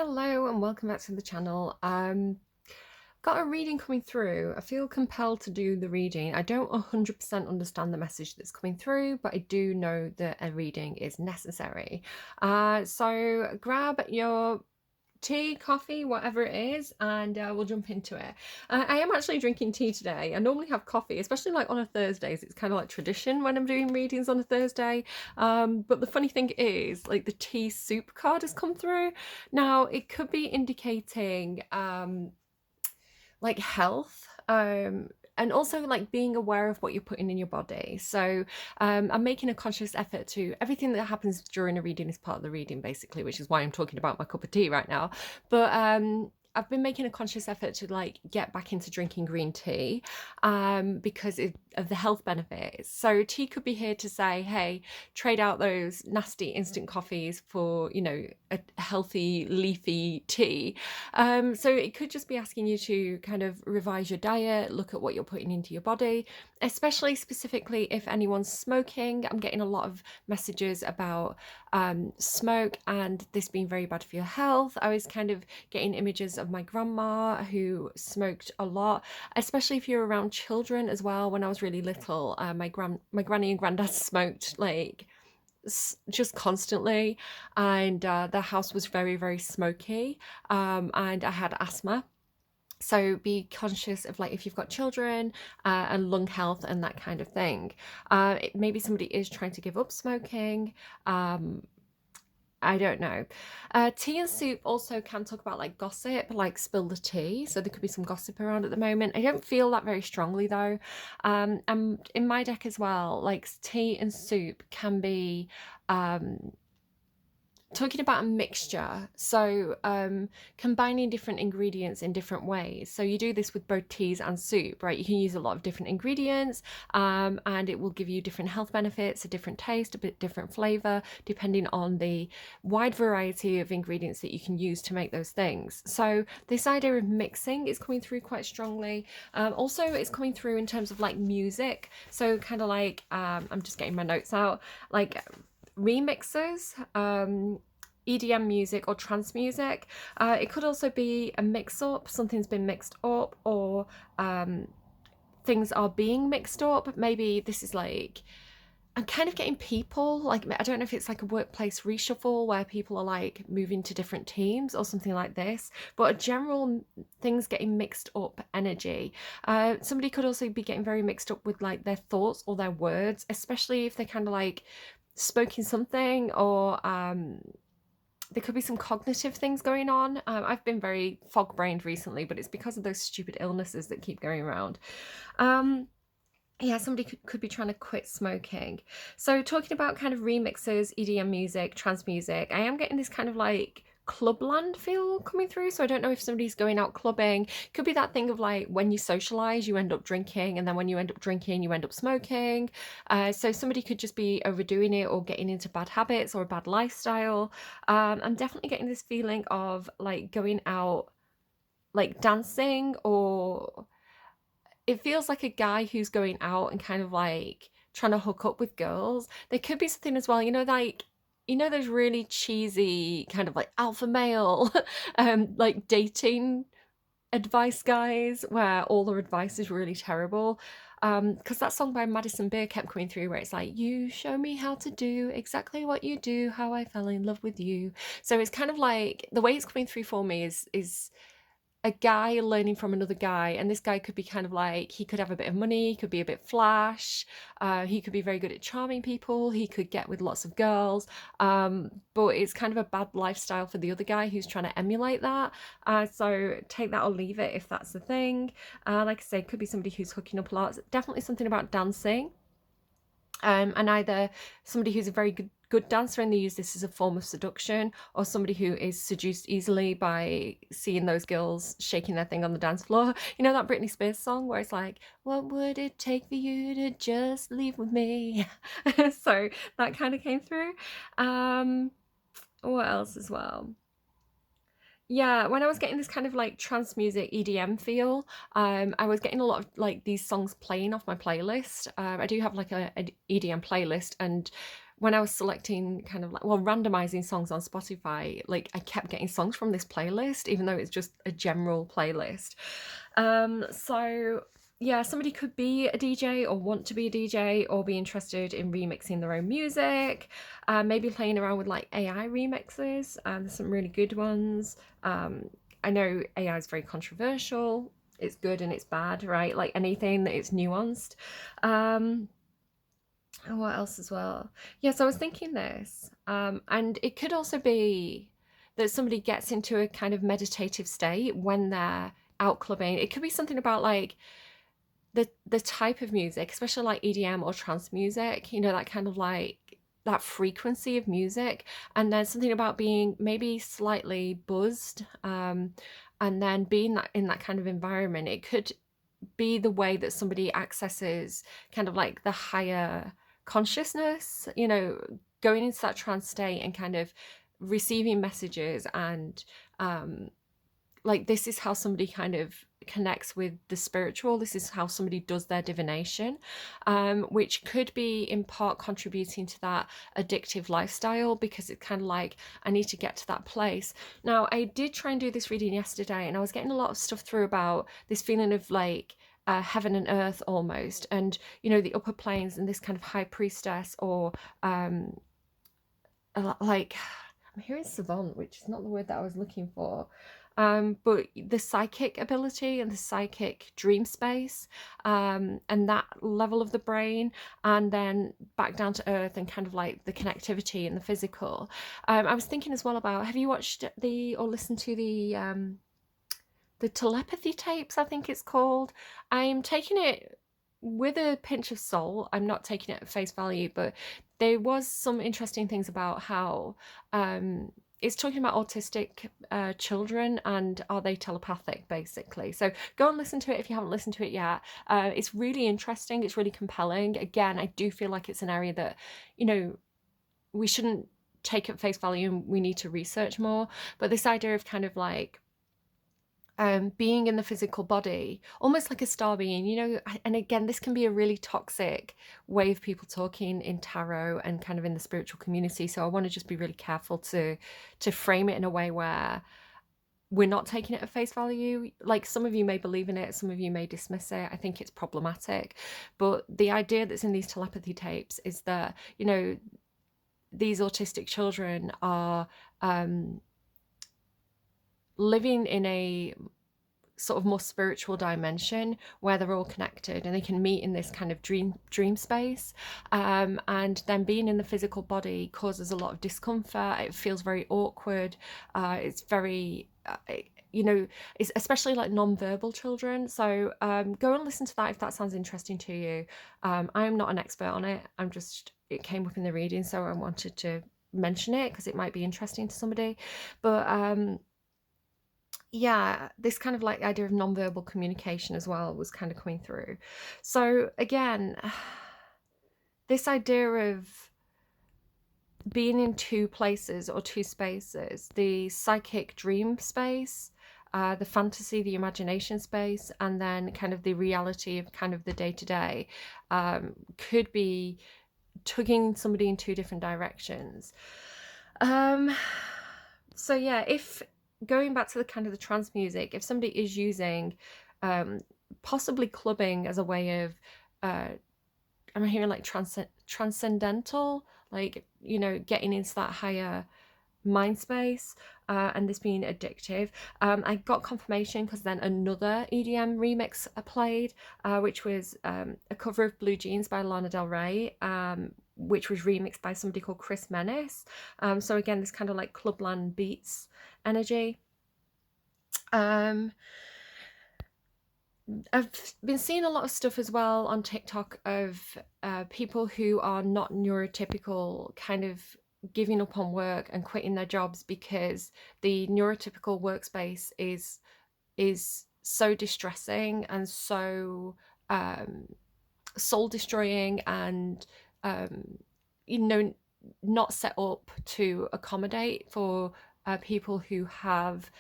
Hello and welcome back to the channel. Got a reading coming through. I feel compelled to do the reading. I don't 100% understand the message that's coming through, but I do know that a reading is necessary. So grab your tea, coffee, whatever it is, and we'll jump into it. I am actually drinking tea today. I normally have coffee, especially like on a Thursdays. It's kind of like tradition when I'm doing readings on a Thursday. But the funny thing is, like, the tea soup card has come through. Now, it could be indicating like health, and also like being aware of what you're putting in your body. So I'm making a conscious effort to everything that happens during a reading is part of the reading, basically, which is why I'm talking about my cup of tea right now. But I've been making a conscious effort to like get back into drinking green tea because of the health benefits. So tea could be here to say, hey, trade out those nasty instant coffees for, you know, a healthy leafy tea. So it could just be asking you to kind of revise your diet, look at what you're putting into your body, especially specifically if anyone's smoking. I'm getting a lot of messages about smoke and this being very bad for your health. I was kind of getting images of my grandma who smoked a lot, especially if you're around children as well. When I was really little, my granny and granddad smoked like just constantly, and the house was very, very smoky, and I had asthma. So be conscious of like if you've got children and lung health and that kind of thing. Maybe somebody is trying to give up smoking. I don't know. Tea and soup also can talk about like gossip, like spill the tea. So there could be some gossip around at the moment. I don't feel that very strongly though. And in my deck as well, like tea and soup can be talking about a mixture. So combining different ingredients in different ways. So you do this with both teas and soup, right? You can use a lot of different ingredients, and it will give you different health benefits, a different taste, a bit different flavor, depending on the wide variety of ingredients that you can use to make those things. So this idea of mixing is coming through quite strongly. Also, it's coming through in terms of like music. So kind of like, I'm just getting my notes out, like remixes, EDM music or trance music. It could also be a mix up, something's been mixed up, or things are being mixed up. Maybe this is like, I'm kind of getting people, like, I don't know if it's like a workplace reshuffle where people are like moving to different teams or something like this, but a general things getting mixed up energy. Somebody could also be getting very mixed up with like their thoughts or their words, especially if they're kind of like spoken something, or there could be some cognitive things going on. I've been very fog brained recently, but it's because of those stupid illnesses that keep going around. Yeah, somebody could be trying to quit smoking. So talking about kind of remixes, EDM music, trance music, I am getting this kind of like clubland feel coming through. So I don't know if somebody's going out clubbing. Could be that thing of like when you socialize, you end up drinking, and then when you end up drinking, you end up smoking. So somebody could just be overdoing it or getting into bad habits or a bad lifestyle. I'm definitely getting this feeling of like going out, like dancing, or it feels like a guy who's going out and kind of like trying to hook up with girls. There could be something as well, you know, like, you know, those really cheesy kind of like alpha male like dating advice guys where all their advice is really terrible. Because that song by Madison Beer kept coming through where it's like, you show me how to do exactly what you do, how I fell in love with you. So it's kind of like the way it's coming through for me is a guy learning from another guy, and this guy could be kind of like, he could have a bit of money, he could be a bit flash, he could be very good at charming people, he could get with lots of girls, but it's kind of a bad lifestyle for the other guy who's trying to emulate that. So take that or leave it if that's the thing. Like I say, could be somebody who's hooking up a lot. Definitely something about dancing, and either somebody who's a very good dancer and they use this as a form of seduction, or somebody who is seduced easily by seeing those girls shaking their thing on the dance floor. You know that Britney Spears song where it's like, what would it take for you to just leave with me? So that kind of came through. What else as well? Yeah, when I was getting this kind of like trance music EDM feel, I was getting a lot of like these songs playing off my playlist. I do have like an EDM playlist, and when I was selecting kind of like, well, randomizing songs on Spotify, like I kept getting songs from this playlist, even though it's just a general playlist. So yeah, somebody could be a DJ or want to be a DJ or be interested in remixing their own music, maybe playing around with like AI remixes. There's some really good ones. I know AI is very controversial. It's good and it's bad, right? Like anything that it's nuanced. Um, and what else as well? Yes, I was thinking this. And it could also be that somebody gets into a kind of meditative state when they're out clubbing. It could be something about like the type of music, especially like EDM or trance music, you know, that kind of like that frequency of music, and then something about being maybe slightly buzzed, and then being that in that kind of environment. It could be the way that somebody accesses kind of like the higher consciousness, you know, going into that trance state and kind of receiving messages, and like this is how somebody kind of connects with the spiritual. This is how somebody does their divination, which could be in part contributing to that addictive lifestyle, because it's kind of like, I need to get to that place. Now, I did try and do this reading yesterday, and I was getting a lot of stuff through about this feeling of like heaven and earth almost, and you know, the upper planes, and this kind of high priestess, or like, I'm hearing savant, which is not the word that I was looking for. But the psychic ability and the psychic dream space, and that level of the brain, and then back down to earth and kind of like the connectivity and the physical. I was thinking as well about, have you watched or listened to the telepathy tapes, I think it's called? I'm taking it with a pinch of salt. I'm not taking it at face value, but there was some interesting things about how it's talking about autistic children and are they telepathic, basically. So go and listen to it if you haven't listened to it yet. It's really interesting. It's really compelling. Again, I do feel like it's an area that, you know, we shouldn't take at face value and we need to research more. But this idea of kind of like being in the physical body, almost like a star being, you know. And again, this can be a really toxic way of people talking in tarot and kind of in the spiritual community. So I want to just be really careful to frame it in a way where we're not taking it at face value. Like, some of you may believe in it, some of you may dismiss it. I think it's problematic. But the idea that's in these telepathy tapes is that, you know, these autistic children are living in a sort of more spiritual dimension where they're all connected and they can meet in this kind of dream space, and then being in the physical body causes a lot of discomfort. It feels very awkward. It's very you know, it's especially like non-verbal children. So go and listen to that if that sounds interesting to you. I'm not an expert on it. It came up in the reading, so I wanted to mention it because it might be interesting to somebody. But yeah, this kind of like idea of non-verbal communication as well was kind of coming through. So again, this idea of being in two places or two spaces, the psychic dream space, the fantasy, the imagination space, and then kind of the reality of kind of the day-to-day, could be tugging somebody in two different directions. So yeah, if going back to the kind of the trance music, if somebody is using possibly clubbing as a way of I'm hearing like transcendental, like, you know, getting into that higher mind space, and this being addictive. I got confirmation because then another EDM remix played, which was a cover of Blue Jeans by Lana Del Rey, which was remixed by somebody called Chris Menace. So again, this kind of like clubland beats energy. I've been seeing a lot of stuff as well on TikTok of people who are not neurotypical kind of giving up on work and quitting their jobs because the neurotypical workspace is so distressing and so soul destroying, and you know, not set up to accommodate for people who have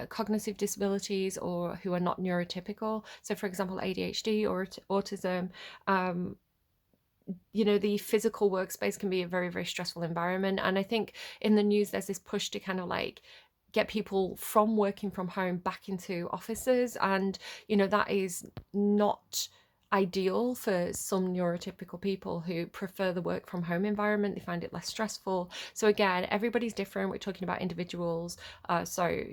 cognitive disabilities or who are not neurotypical. So for example, ADHD or autism, the physical workspace can be a very, very stressful environment. And I think in the news, there's this push to kind of like get people from working from home back into offices. And, that is not ideal for some neurotypical people who prefer the work from home environment. They find it less stressful. So again, everybody's different. We're talking about individuals. So,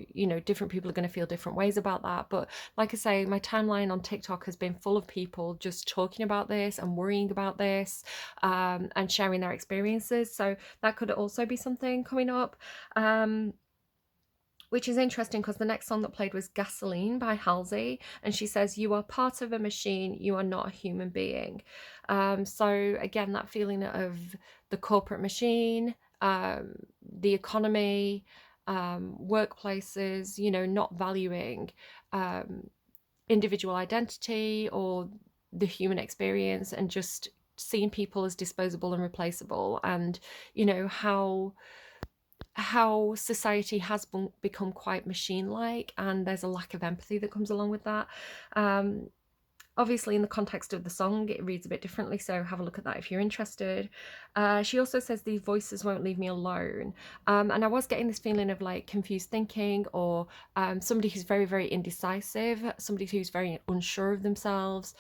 different people are going to feel different ways about that. But like I say, my timeline on TikTok has been full of people just talking about this and worrying about this, and sharing their experiences. So that could also be something coming up. Which is interesting because the next song that played was Gasoline by Halsey. And she says, "You are part of a machine. You are not a human being." So again, that feeling of the corporate machine, the economy, workplaces, not valuing individual identity or the human experience, and just seeing people as disposable and replaceable. And, how society has become quite machine-like, and there's a lack of empathy that comes along with that. Obviously, in the context of the song, it reads a bit differently, so have a look at that if you're interested. She also says, "These voices won't leave me alone." And I was getting this feeling of like confused thinking, or somebody who's very, very indecisive, somebody who's very unsure of themselves,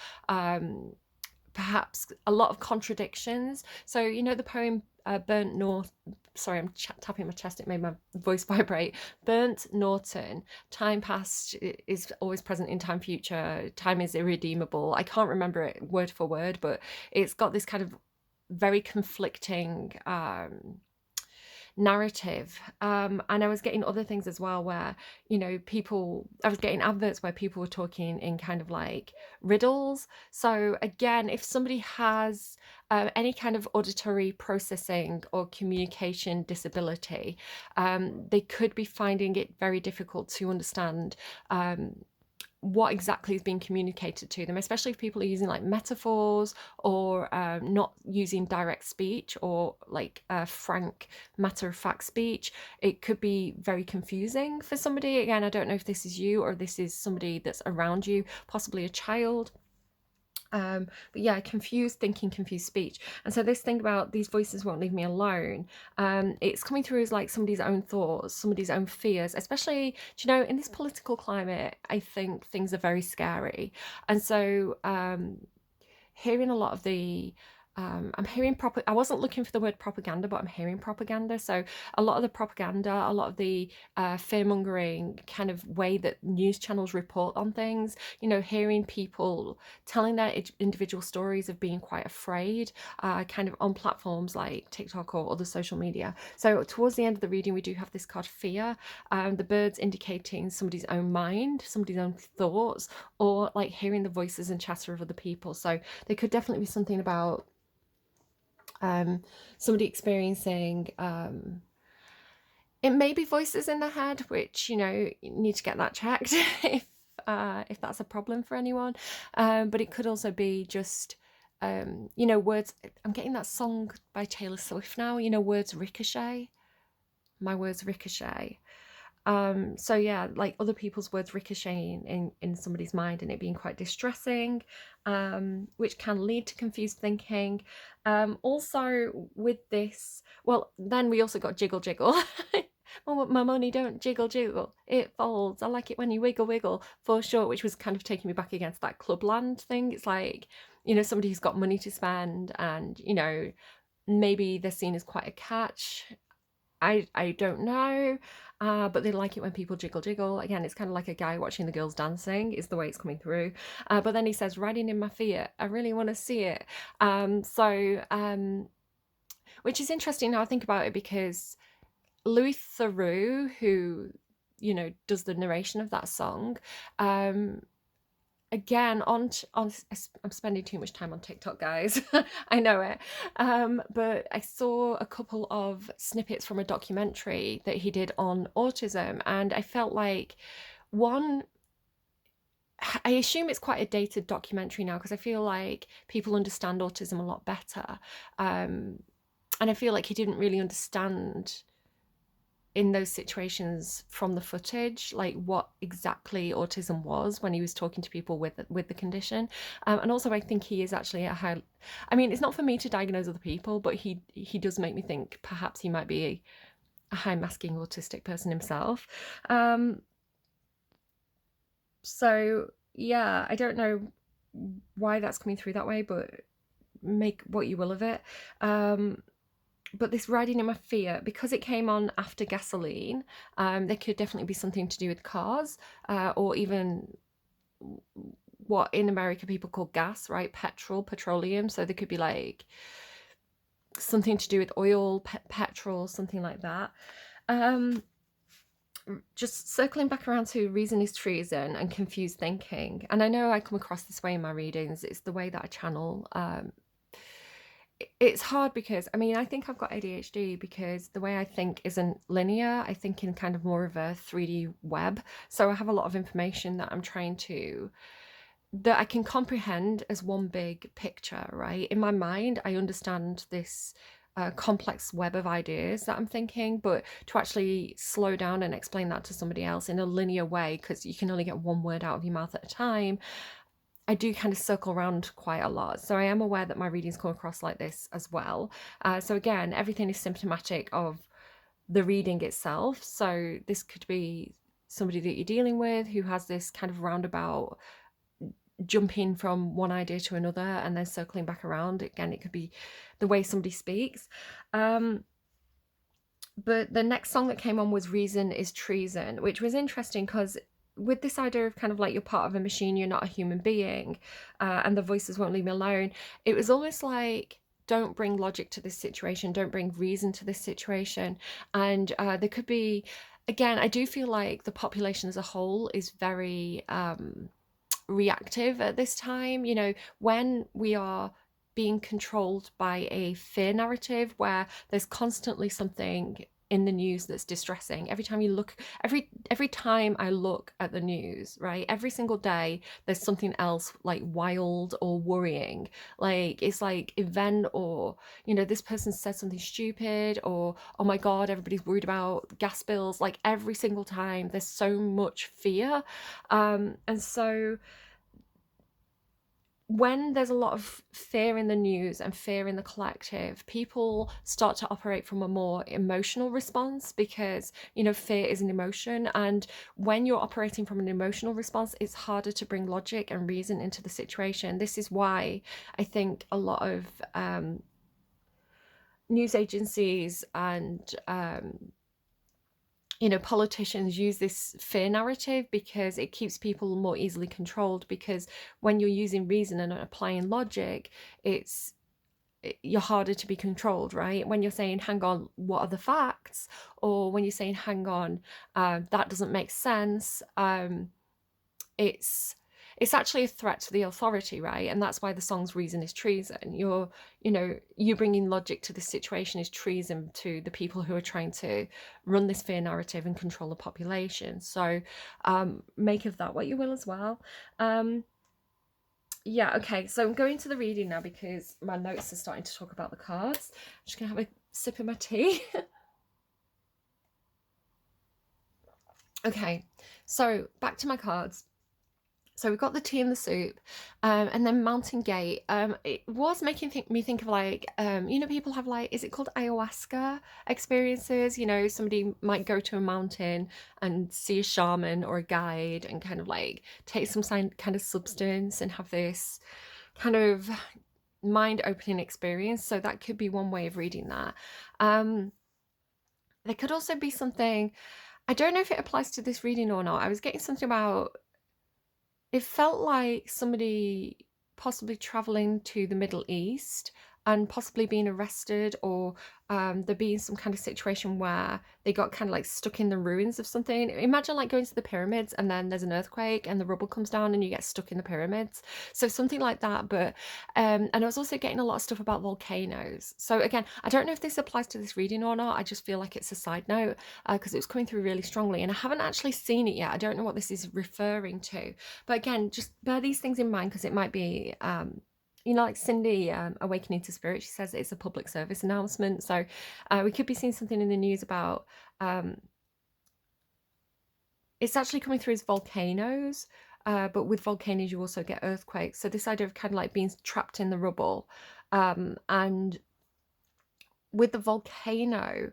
perhaps a lot of contradictions. So, the poem Burnt North, sorry, I'm tapping my chest, it made my voice vibrate. Burnt Norton, time past is always present in time future, time is irredeemable. I can't remember it word for word, but it's got this kind of very conflicting narrative. And I was getting other things as well where, I was getting adverts where people were talking in kind of like riddles. So again, if somebody has any kind of auditory processing or communication disability, they could be finding it very difficult to understand what exactly is being communicated to them, especially if people are using like metaphors, or not using direct speech, or like frank, matter-of-fact speech. It could be very confusing for somebody. Again, I don't know if this is you or this is somebody that's around you, possibly a child. But yeah, confused thinking, confused speech. And so this thing about "these voices won't leave me alone," it's coming through as like somebody's own thoughts, somebody's own fears, especially, in this political climate. I think things are very scary. And so hearing a lot of the I'm hearing I wasn't looking for the word propaganda, but I'm hearing propaganda. So a lot of the propaganda, a lot of the fear-mongering kind of way that news channels report on things, hearing people telling their individual stories of being quite afraid, kind of on platforms like TikTok or other social media. So towards the end of the reading, we do have this card Fear, the birds indicating somebody's own mind, somebody's own thoughts, or like hearing the voices and chatter of other people. So there could definitely be something about somebody experiencing it may be voices in their head, which you need to get that checked if that's a problem for anyone, but it could also be just words. I'm getting that song by Taylor Swift now, words ricochet, my words ricochet. So yeah, like other people's words ricocheting in somebody's mind, and it being quite distressing, which can lead to confused thinking. Also with this, well, then we also got jiggle jiggle. My money don't jiggle jiggle, it folds. I like it when you wiggle wiggle, for sure, which was kind of taking me back against that Clubland thing. It's like, somebody who's got money to spend, and maybe they're seen as quite a catch. I don't know, but they like it when people jiggle jiggle. Again, it's kind of like a guy watching the girls dancing is the way it's coming through. But then he says, "Riding in my Fiat, I really want to see it." Which is interesting now I think about it, because Louis Theroux, who does the narration of that song, again I'm spending too much time on TikTok, guys. I know it, but I saw a couple of snippets from a documentary that he did on autism, and I felt like, one, I assume it's quite a dated documentary now, because I feel like people understand autism a lot better, and I feel like he didn't really understand in those situations from the footage, like what exactly autism was when he was talking to people with the condition. And also, I think he is actually a high. I mean, it's not for me to diagnose other people, but he does make me think perhaps he might be a high masking autistic person himself. So yeah, I don't know why that's coming through that way, but make what you will of it. But this riding in my fear, because it came on after gasoline, there could definitely be something to do with cars, or even what in America people call gas, right? Petroleum. So there could be like something to do with oil, petrol, something like that. Just circling back around to reason is treason and confused thinking. And I know I come across this way in my readings. It's the way that I channel. It's hard because, I mean, I think I've got ADHD because the way I think isn't linear. I think in kind of more of a 3D web. So I have a lot of information that I can comprehend as one big picture, right? In my mind, I understand this complex web of ideas that I'm thinking, but to actually slow down and explain that to somebody else in a linear way, because you can only get one word out of your mouth at a time, I do kind of circle around quite a lot. So I am aware that my readings come across like this as well. So again, everything is symptomatic of the reading itself. So this could be somebody that you're dealing with who has this kind of roundabout jumping from one idea to another and then circling back around. Again, it could be the way somebody speaks. But the next song that came on was Reason is Treason, which was interesting because with this idea of kind of like you're part of a machine, you're not a human being, and the voices won't leave me alone, it was almost like, don't bring logic to this situation, don't bring reason to this situation. And there could be, again, I do feel like the population as a whole is very reactive at this time. You know, when we are being controlled by a fear narrative where there's constantly something in the news that's distressing. Every time you look, every time I look at the news, right, every single day there's something else like wild or worrying. Like it's like event, or you know, this person said something stupid, or oh my god, everybody's worried about gas bills. Like every single time there's so much fear. And so when there's a lot of fear in the news and fear in the collective, people start to operate from a more emotional response because, you know, fear is an emotion. And when you're operating from an emotional response, it's harder to bring logic and reason into the situation. This is why I think a lot of news agencies and you know, politicians use this fear narrative because it keeps people more easily controlled. Because when you're using reason and applying logic, you're harder to be controlled, right? When you're saying, hang on, what are the facts? Or when you're saying, hang on, that doesn't make sense, it's actually a threat to the authority, right? And that's why the song's Reason is Treason. You bringing logic to this situation is treason to the people who are trying to run this fear narrative and control the population. So make of that what you will as well. Yeah, okay, so I'm going to the reading now because my notes are starting to talk about the cards. I'm just gonna have a sip of my tea. Okay, so back to my cards. So we've got the tea and the soup, and then Mountain Gate. It was making me think of like, you know, people have like, is it called ayahuasca experiences? You know, somebody might go to a mountain and see a shaman or a guide and kind of like take some kind of substance and have this kind of mind-opening experience. So that could be one way of reading that. There could also be something, I don't know if it applies to this reading or not. I was getting something about, it felt like somebody possibly traveling to the Middle East and possibly being arrested, or there being some kind of situation where they got kind of like stuck in the ruins of something. Imagine like going to the pyramids and then there's an earthquake and the rubble comes down and you get stuck in the pyramids. So something like that. But and I was also getting a lot of stuff about volcanoes. So again, I don't know if this applies to this reading or not. I just feel like it's a side note because it was coming through really strongly and I haven't actually seen it yet. I don't know what this is referring to. But again, just bear these things in mind because it might be you know, like Cindy, Awakening to Spirit, she says it's a public service announcement. So we could be seeing something in the news about, it's actually coming through as volcanoes, but with volcanoes you also get earthquakes. So this idea of kind of like being trapped in the rubble, and with the volcano,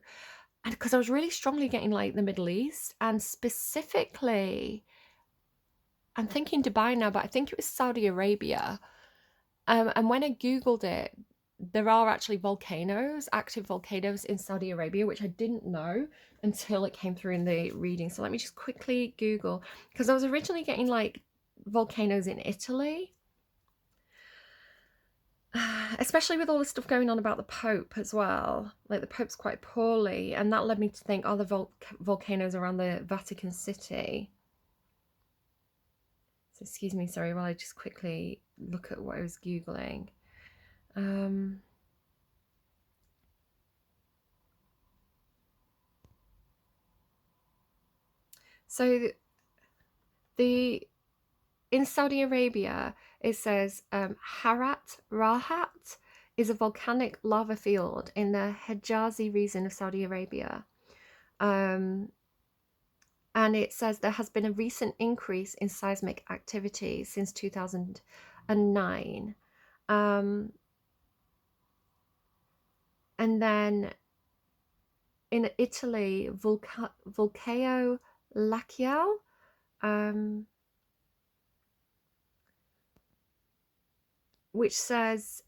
and because I was really strongly getting like the Middle East, and specifically, I'm thinking Dubai now, but I think it was Saudi Arabia. And when I Googled it, there are actually volcanoes, active volcanoes in Saudi Arabia, which I didn't know until it came through in the reading. So let me just quickly Google, because I was originally getting like volcanoes in Italy, especially with all the stuff going on about the Pope as well. Like the Pope's quite poorly, and that led me to think, are the volcanoes around the Vatican City? So excuse me, sorry, while I just quickly look at what I was Googling. So the in Saudi Arabia, it says Harat Rahat is a volcanic lava field in the Hijazi region of Saudi Arabia. And it says there has been a recent increase in seismic activity since 2009. And then in Italy, Vulcano Lacial, which says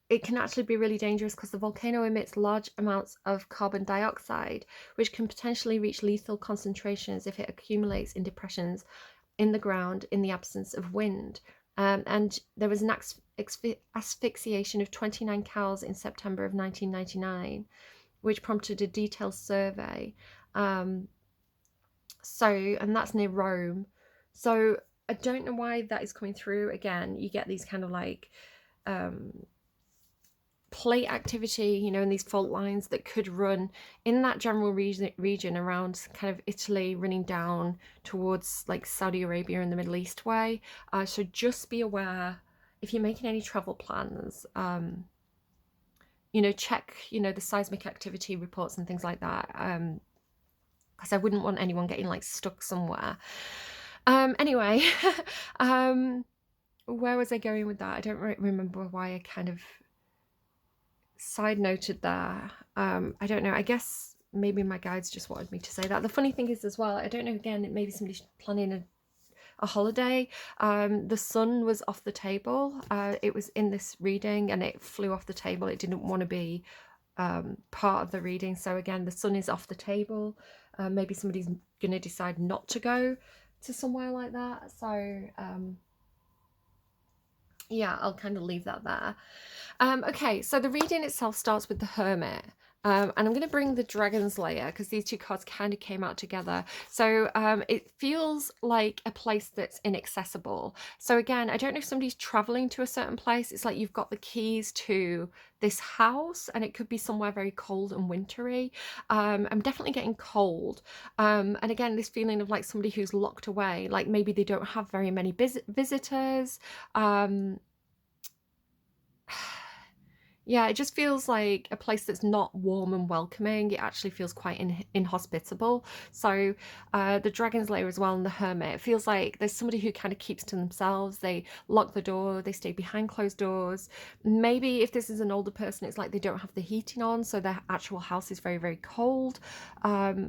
it can actually be really dangerous because the volcano emits large amounts of carbon dioxide, which can potentially reach lethal concentrations if it accumulates in depressions in the ground in the absence of wind. And there was an asphyxiation of 29 cows in September of 1999, which prompted a detailed survey. And that's near Rome. So I don't know why that is coming through. Again, you get these kind of like plate activity, you know, in these fault lines that could run in that general region around kind of Italy, running down towards like Saudi Arabia and the Middle East way. So just be aware if you're making any travel plans, you know, check, you know, the seismic activity reports and things like that, because I wouldn't want anyone getting like stuck somewhere. Anyway, where was I going with that? I don't remember why I kind of side noted there. I don't know, I guess maybe my guides just wanted me to say that. The funny thing is as well, I don't know, again, maybe somebody's planning a holiday. The sun was off the table. It was in this reading and it flew off the table. It didn't want to be part of the reading. So again, the sun is off the table. Maybe somebody's going to decide not to go to somewhere like that. So yeah, I'll kind of leave that there. Okay, so the reading itself starts with the Hermit. And I'm going to bring the Dragon's Lair because these two cards kind of came out together. So it feels like a place that's inaccessible. So again, I don't know if somebody's traveling to a certain place. It's like you've got the keys to this house and it could be somewhere very cold and wintry. I'm definitely getting cold. And again, this feeling of like somebody who's locked away, like maybe they don't have very many visitors. Yeah, it just feels like a place that's not warm and welcoming. It actually feels quite inhospitable. So the Dragon's Lair as well and the Hermit, it feels like there's somebody who kind of keeps to themselves. They lock the door, they stay behind closed doors. Maybe if this is an older person, it's like they don't have the heating on, so their actual house is very, very cold. But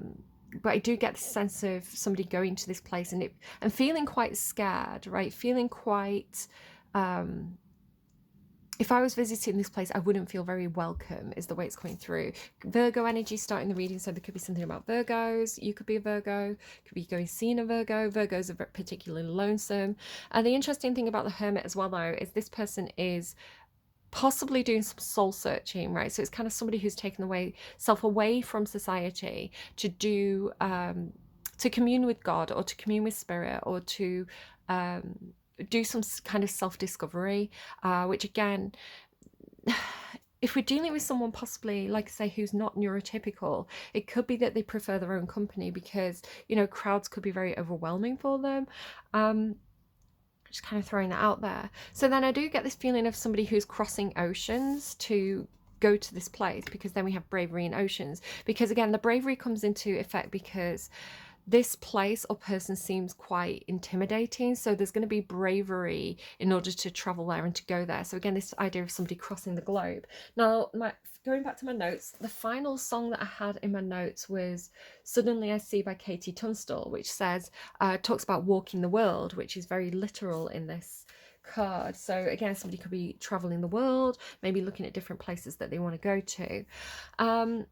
I do get the sense of somebody going to this place and feeling quite scared, right? Feeling quite... if I was visiting this place, I wouldn't feel very welcome, is the way it's coming through. Virgo energy starting the reading, so there could be something about Virgos. You could be a Virgo, could be going seeing a Virgo. Virgos are particularly lonesome. And the interesting thing about the Hermit as well, though, is this person is possibly doing some soul searching, right? So it's kind of somebody who's taken self away from society to do, to commune with God or to commune with spirit or to do some kind of self-discovery, which again, if we're dealing with someone possibly, like I say, who's not neurotypical, it could be that they prefer their own company because, you know, crowds could be very overwhelming for them. Just kind of throwing that out there. So then I do get this feeling of somebody who's crossing oceans to go to this place, because then we have bravery in oceans. Because again, the bravery comes into effect because this place or person seems quite intimidating, so there's going to be bravery in order to travel there and to go there. So again, this idea of somebody crossing the globe. Now, going back to my notes, the final song that I had in my notes was Suddenly I See by Katie Tunstall, which says, talks about walking the world, which is very literal in this card. So again, somebody could be traveling the world, maybe looking at different places that they want to go to.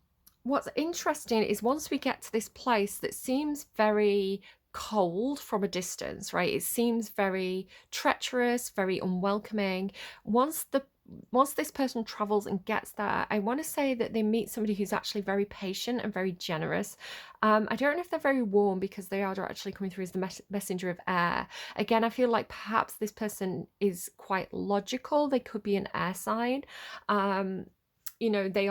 What's interesting is once we get to this place that seems very cold from a distance, right? It seems very treacherous, very unwelcoming. Once this person travels and gets there, I want to say that they meet somebody who's actually very patient and very generous. I don't know if they're very warm, because they are actually coming through as the messenger of air. Again, I feel like perhaps this person is quite logical. They could be an air sign. You know, they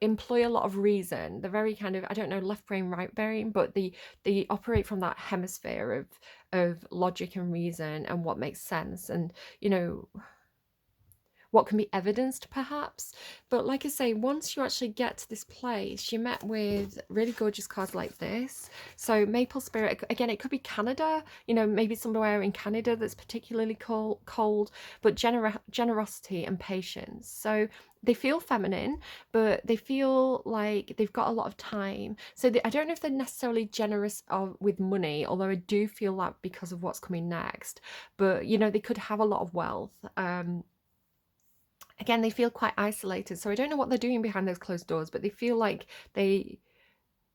employ a lot of reason. They're very kind of, I don't know, left brain, right brain, but they operate from that hemisphere of logic and reason and what makes sense, and you know, what can be evidenced perhaps. But like I say, once you actually get to this place, you're met with really gorgeous cards like this. So Maple Spirit, again, it could be Canada, you know, maybe somewhere in Canada that's particularly cold, but generosity and patience. So they feel feminine, but they feel like they've got a lot of time. So I don't know if they're necessarily generous with money, although I do feel that because of what's coming next. But, you know, they could have a lot of wealth. Again, they feel quite isolated. So I don't know what they're doing behind those closed doors, but they feel like they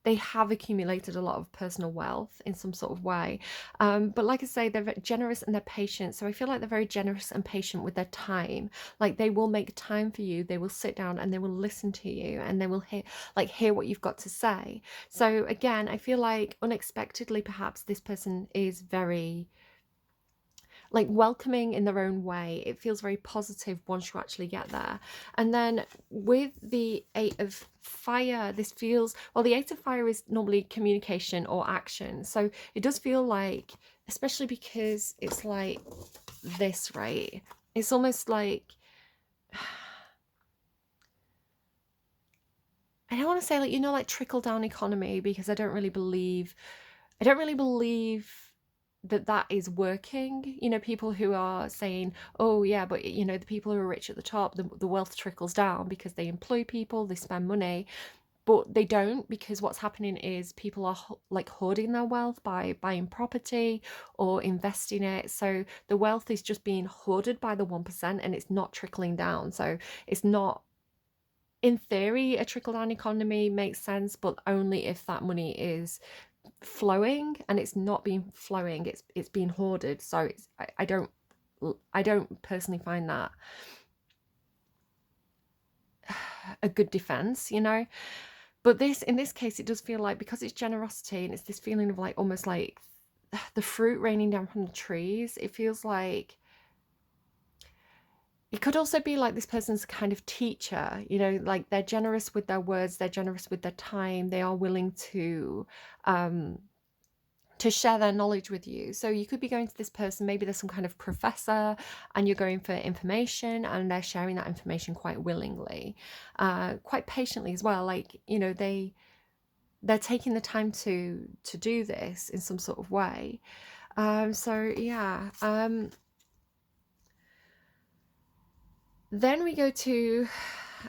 have accumulated a lot of personal wealth in some sort of way. But like I say, they're very generous and they're patient. So I feel like they're very generous and patient with their time. Like they will make time for you. They will sit down and they will listen to you, and they will hear what you've got to say. So again, I feel like unexpectedly, perhaps this person is very like welcoming in their own way. It feels very positive once you actually get there. And then with the Eight of Fire, this feels, well, the Eight of Fire is normally communication or action. So it does feel like, especially because it's like this, right? It's almost like, I don't want to say like, you know, like trickle down economy, because I don't really believe that is working. You know, people who are saying, oh yeah, but you know, the people who are rich at the top, the wealth trickles down because they employ people, they spend money. But they don't, because what's happening is people are like hoarding their wealth by buying property or investing it. So the wealth is just being hoarded by the 1%, and it's not trickling down. So it's not, in theory, a trickle down economy makes sense, but only if that money is flowing, and it's not being flowing, it's being hoarded. So it's I don't personally find that a good defense, you know. But in this case, it does feel like, because it's generosity and it's this feeling of like almost like the fruit raining down from the trees, it feels like it could also be like this person's kind of teacher, you know, like they're generous with their words, they're generous with their time, they are willing to share their knowledge with you. So you could be going to this person, maybe there's some kind of professor, and you're going for information, and they're sharing that information quite willingly, quite patiently as well. Like, you know, they're taking the time to do this in some sort of way. So yeah. Then we go to,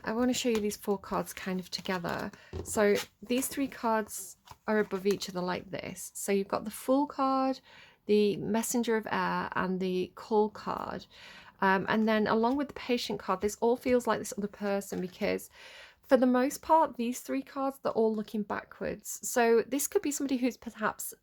I want to show you these 4 cards kind of together. So these 3 cards are above each other like this. So you've got the Fool card, the Messenger of Air, and the Call card. And then along with the Patient card, this all feels like this other person, because for the most part, these 3 cards, they're all looking backwards. So this could be somebody who's perhaps,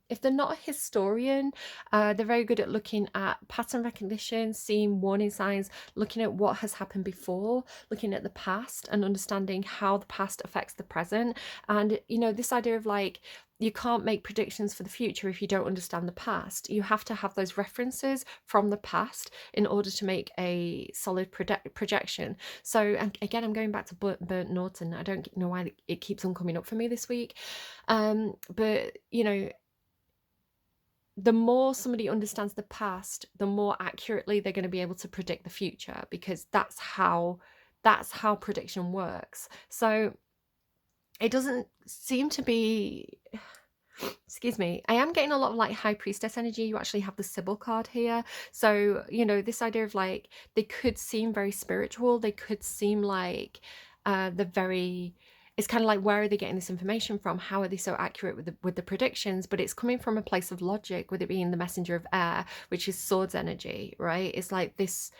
if they're not a historian, they're very good at looking at pattern recognition, seeing warning signs, looking at what has happened before, looking at the past and understanding how the past affects the present. And, you know, this idea of like, you can't make predictions for the future if you don't understand the past. You have to have those references from the past in order to make a solid projection. So again, I'm going back to Burnt Norton. I don't know why it keeps on coming up for me this week. But, you know, the more somebody understands the past, the more accurately they're going to be able to predict the future, because that's how prediction works. So it doesn't seem to be, excuse me, I am getting a lot of like high priestess energy. You actually have the Sybil card here. So, this idea of like, they could seem very spiritual. They could seem like it's kind of like, where are they getting this information from? How are they so accurate with the predictions? But it's coming from a place of logic, with it being the messenger of air, which is swords energy, right? It's like this,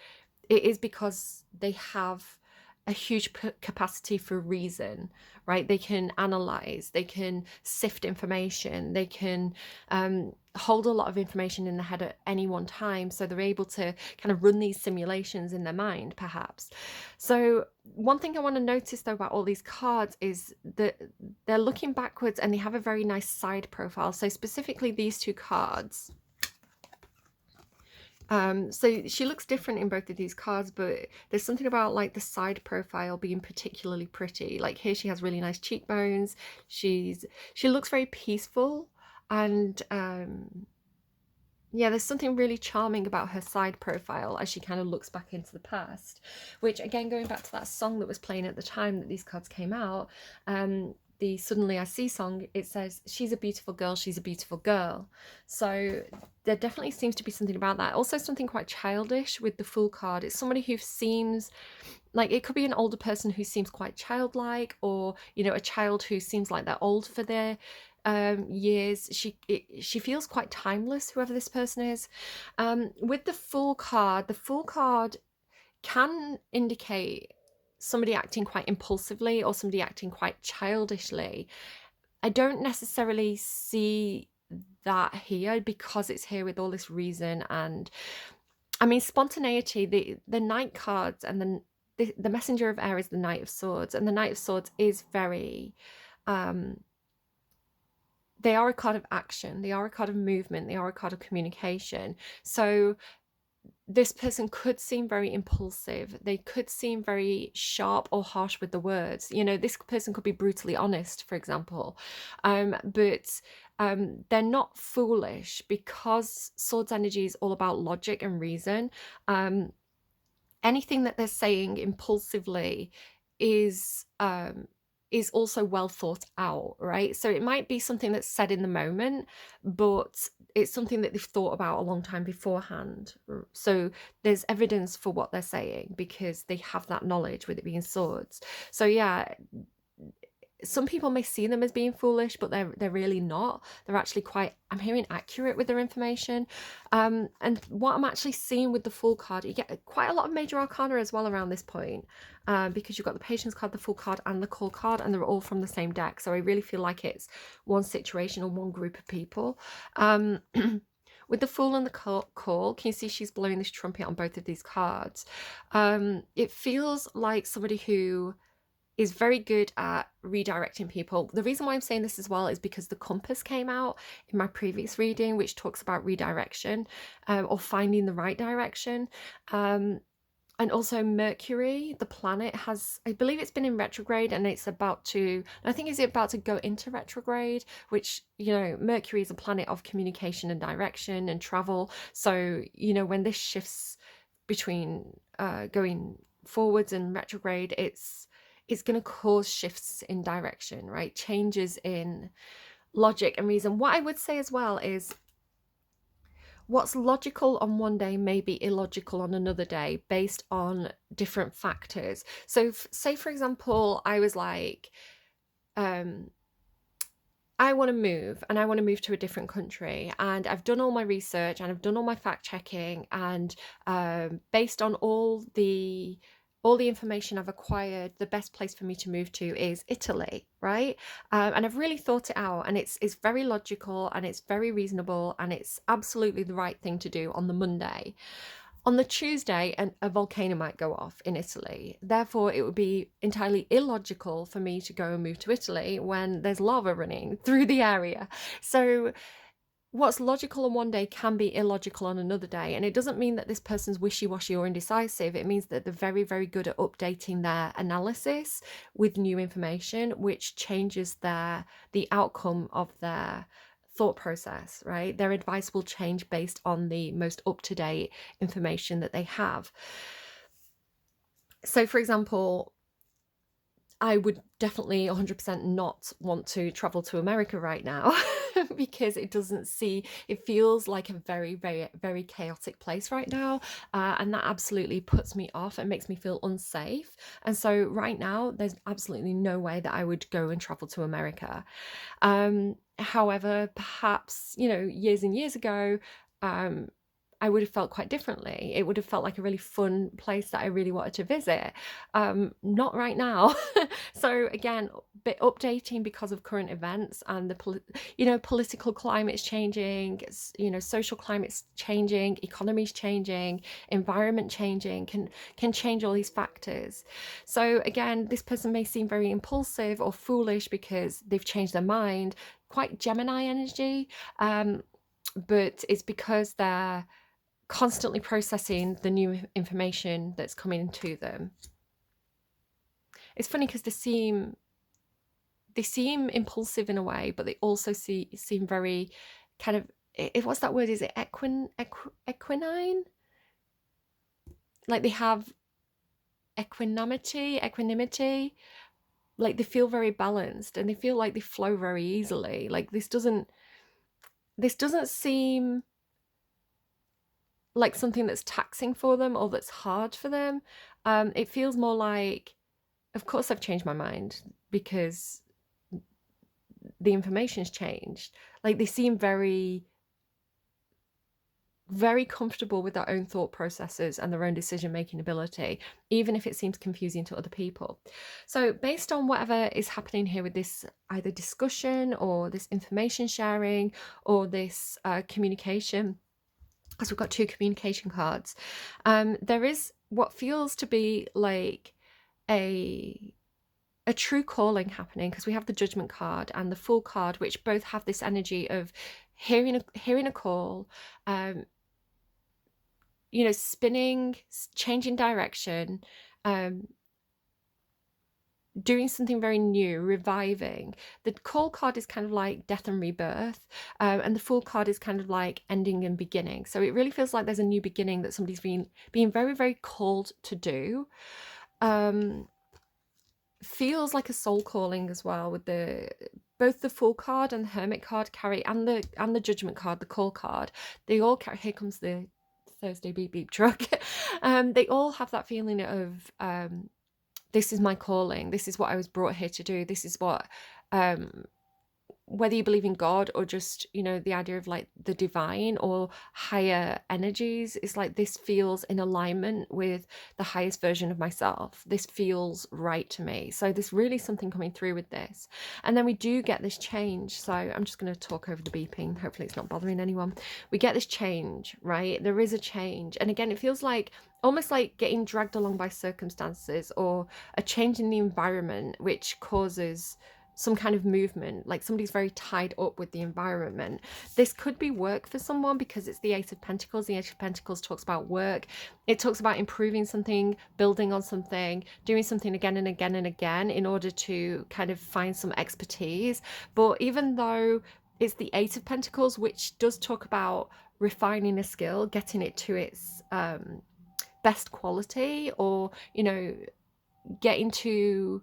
it is because they have a huge capacity for reason, right? They can analyze, they can sift information, they can hold a lot of information in the head at any one time. So they're able to kind of run these simulations in their mind, perhaps. So one thing I want to notice though about all these cards is that they're looking backwards and they have a very nice side profile. So specifically these two cards. So she looks different in both of these cards, but there's something about like the side profile being particularly pretty. Like here she has really nice cheekbones. She looks very peaceful, and yeah, there's something really charming about her side profile as she kind of looks back into the past, which again, going back to that song that was playing at the time that these cards came out, the Suddenly I See song, it says, she's a beautiful girl, she's a beautiful girl. So there definitely seems to be something about that. Also something quite childish with the Fool card. It's somebody who seems like, it could be an older person who seems quite childlike, or, a child who seems like they're old for their years. She feels quite timeless, whoever this person is. With the Fool card can indicate somebody acting quite impulsively or somebody acting quite childishly. I don't necessarily see that here, because it's here with all this reason. And I mean, spontaneity, the Knight cards, and the messenger of air is the Knight of Swords, and the Knight of Swords is very they are a card of action, they are a card of movement, they are a card of communication. So this person could seem very impulsive. They could seem very sharp or harsh with the words. This person could be brutally honest, for example. But they're not foolish, because swords energy is all about logic and reason. Anything that they're saying impulsively is also well thought out, right? So it might be something that's said in the moment, but it's something that they've thought about a long time beforehand. So there's evidence for what they're saying, because they have that knowledge, with it being swords. So yeah, some people may see them as being foolish, but they're really not. They're actually quite, I'm hearing, accurate with their information. And what I'm actually seeing with the Fool card, you get quite a lot of major arcana as well around this point, because you've got the Patience card, the Fool card, and the Call card, and they're all from the same deck. So I really feel like it's one situation or one group of people. With the Fool and the Call, can you see she's blowing this trumpet on both of these cards? It feels like somebody who is very good at redirecting people. The reason why I'm saying this as well is because the Compass came out in my previous reading, which talks about redirection, or finding the right direction. And also Mercury, the planet, I believe it's been in retrograde, and it's about to go into retrograde, which, Mercury is a planet of communication and direction and travel. So, when this shifts between going forwards and retrograde, it's going to cause shifts in direction, right? Changes in logic and reason. What I would say as well is, what's logical on one day may be illogical on another day, based on different factors. So say, for example, I was like, I want to move, and I want to move to a different country, and I've done all my research and I've done all my fact checking, and based on all the information I've acquired, the best place for me to move to is Italy, right? And I've really thought it out, and it's very logical, and it's very reasonable, and it's absolutely the right thing to do on the Monday. On the Tuesday, a volcano might go off in Italy. Therefore, it would be entirely illogical for me to go and move to Italy when there's lava running through the area. So what's logical on one day can be illogical on another day. And it doesn't mean that this person's wishy-washy or indecisive. It means that they're very, very good at updating their analysis with new information, which changes the outcome of their thought process, right? Their advice will change based on the most up-to-date information that they have. So, for example, I would definitely 100% not want to travel to America right now because it feels like a very, very, very chaotic place right now. And that absolutely puts me off and makes me feel unsafe. And so right now, there's absolutely no way that I would go and travel to America. However, perhaps, years and years ago, um, I would have felt quite differently. It would have felt like a really fun place that I really wanted to visit. Not right now. So again, bit updating because of current events and the political climate's changing, social climate's changing, economy's changing, environment changing, can change all these factors. So again, this person may seem very impulsive or foolish because they've changed their mind, quite Gemini energy. But it's because they're constantly processing the new information that's coming to them. It's funny because they seem impulsive in a way, but they also seem very kind of, what's that word? Is it equinine? Like they have equanimity. Like they feel very balanced and they feel like they flow very easily. Like this doesn't seem like something that's taxing for them or that's hard for them. It feels more like, of course I've changed my mind because the information's changed. Like they seem very, very comfortable with their own thought processes and their own decision-making ability, even if it seems confusing to other people. So based on whatever is happening here with this either discussion or this information sharing or this communication, because we've got 2 communication cards, there is what feels to be like a true calling happening, because we have the Judgment card and the Fool card, which both have this energy of hearing a call, spinning, changing direction, doing something very new, reviving. The Call card is kind of like death and rebirth, and the Fool card is kind of like ending and beginning. So it really feels like there's a new beginning that somebody's being very, very called to do. Feels like a soul calling as well, with both the Fool card and the Hermit card carry, and the Judgment card, the Call card. They all carry. Here comes the Thursday beep beep truck. They all have that feeling of this is my calling. This is what I was brought here to do. This is what, whether you believe in God or just, the idea of like the divine or higher energies, it's like this feels in alignment with the highest version of myself. This feels right to me. So there's really something coming through with this. And then we do get this change. So I'm just going to talk over the beeping. Hopefully it's not bothering anyone. We get this change, right? There is a change. And again, it feels like almost like getting dragged along by circumstances or a change in the environment, which causes some kind of movement, like somebody's very tied up with the environment. This could be work for someone because it's the 8 of Pentacles. The 8 of Pentacles talks about work. It talks about improving something, building on something, doing something again and again and again in order to kind of find some expertise. But even though it's the 8 of Pentacles, which does talk about refining a skill, getting it to its best quality, or getting to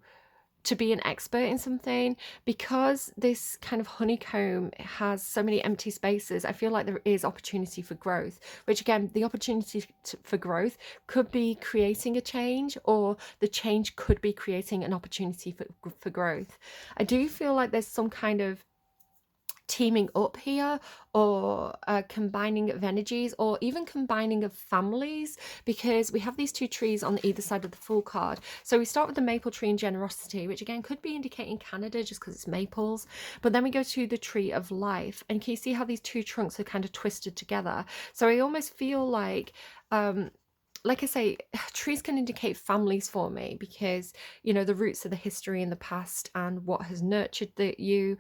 be an expert in something, because this kind of honeycomb has so many empty spaces, I feel like there is opportunity for growth, which again, the opportunity for growth could be creating a change, or the change could be creating an opportunity for growth. I do feel like there's some kind of teaming up here, or combining of energies, or even combining of families, because we have these 2 trees on either side of the Fool card. So we start with the maple tree and generosity, which again could be indicating Canada just because it's maples, but then we go to the tree of life, and can you see how these 2 trunks are kind of twisted together? So I almost feel like I say, trees can indicate families for me, because the roots of the history in the past and what has nurtured you.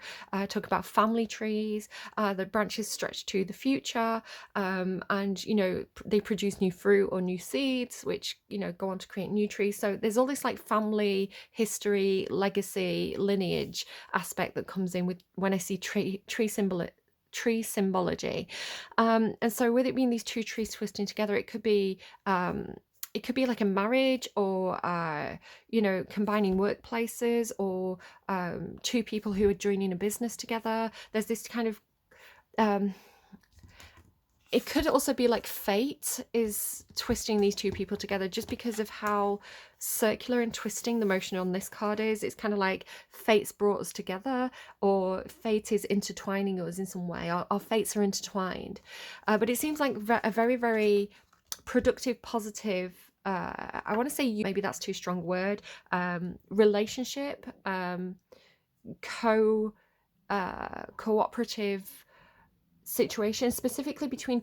Talk about family trees. The branches stretch to the future, and they produce new fruit or new seeds, which go on to create new trees. So there's all this like family history, legacy, lineage aspect that comes in with when I see tree tree symbology. And so with it being these two trees twisting together, it could be like a marriage, or combining workplaces, or two people who are joining a business together. There's this kind of um, it could also be like fate is twisting these two people together, just because of how circular and twisting the motion on this card is. It's kind of like fate's brought us together, or fate is intertwining us in some way. Our fates are intertwined. But it seems like a very, very productive, positive, I want to say, maybe that's too strong a word, relationship, cooperative situation, specifically between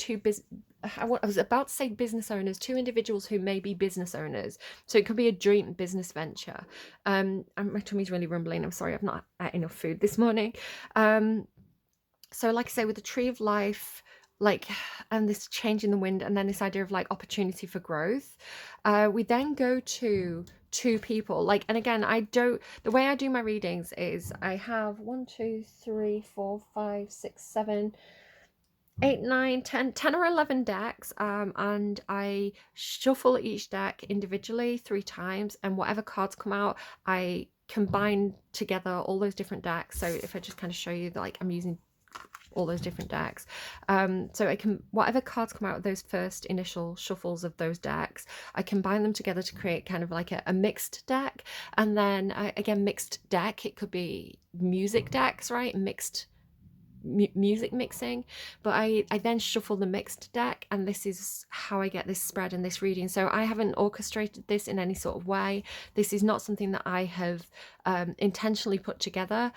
I was about to say business owners, two individuals who may be business owners. So it could be a joint business venture. And my tummy's really rumbling. I'm sorry, I've not had enough food this morning. So like I say, with the tree of life, like, and this change in the wind, and then this idea of like opportunity for growth, we then go to two people. Like, and again, the way I do my readings is I have 1, 2, 3, 4, 5, 6, 7, 8, 9, 10 or 11 decks, and I shuffle each deck individually 3 times, and whatever cards come out, I combine together all those different decks. So if I just kind of show you that, like, I'm using all those different decks, so I can, whatever cards come out of those first initial shuffles of those decks, I combine them together to create kind of like a mixed deck. And then again, mixed deck, it could be music decks, right? Mixed music mixing. But I then shuffle the mixed deck, and this is how I get this spread and this reading. So I haven't orchestrated this in any sort of way. This is not something that I have intentionally put together.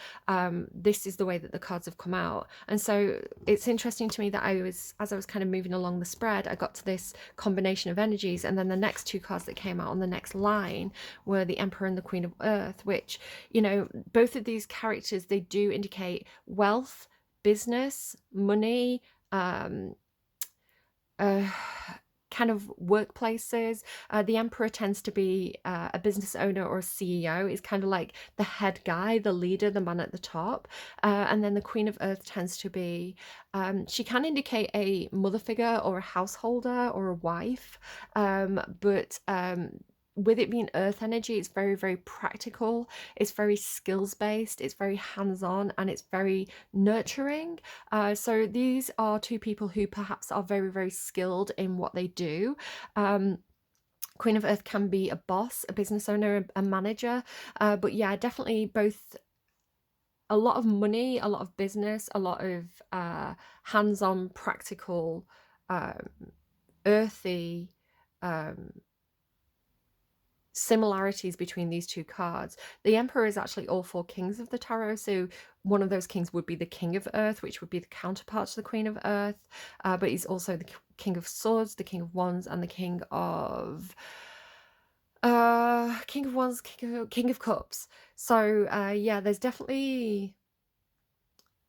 This is the way that the cards have come out. And so it's interesting to me that as I was kind of moving along the spread, I got to this combination of energies, and then the next two cards that came out on the next line were the Emperor and the Queen of Earth, which, both of these characters, they do indicate wealth, business, money, kind of workplaces. The Emperor tends to be a business owner or a CEO. Is kind of like the head guy, the leader, the man at the top. And then the Queen of Earth tends to be, she can indicate a mother figure or a householder or a wife, but with it being earth energy, it's very, very practical. It's very skills based. It's very hands-on, and it's very nurturing. So these are two people who perhaps are very, very skilled in what they do. Queen of Earth can be a boss, a business owner, a manager. But yeah, definitely both a lot of money, a lot of business, a lot of hands-on, practical, earthy, similarities between these two cards. The Emperor is actually all 4 kings of the tarot, so one of those kings would be the King of Earth, which would be the counterpart to the Queen of Earth, but he's also the King of Swords, the King of Wands, and the King of Wands, King of Cups. So yeah, there's definitely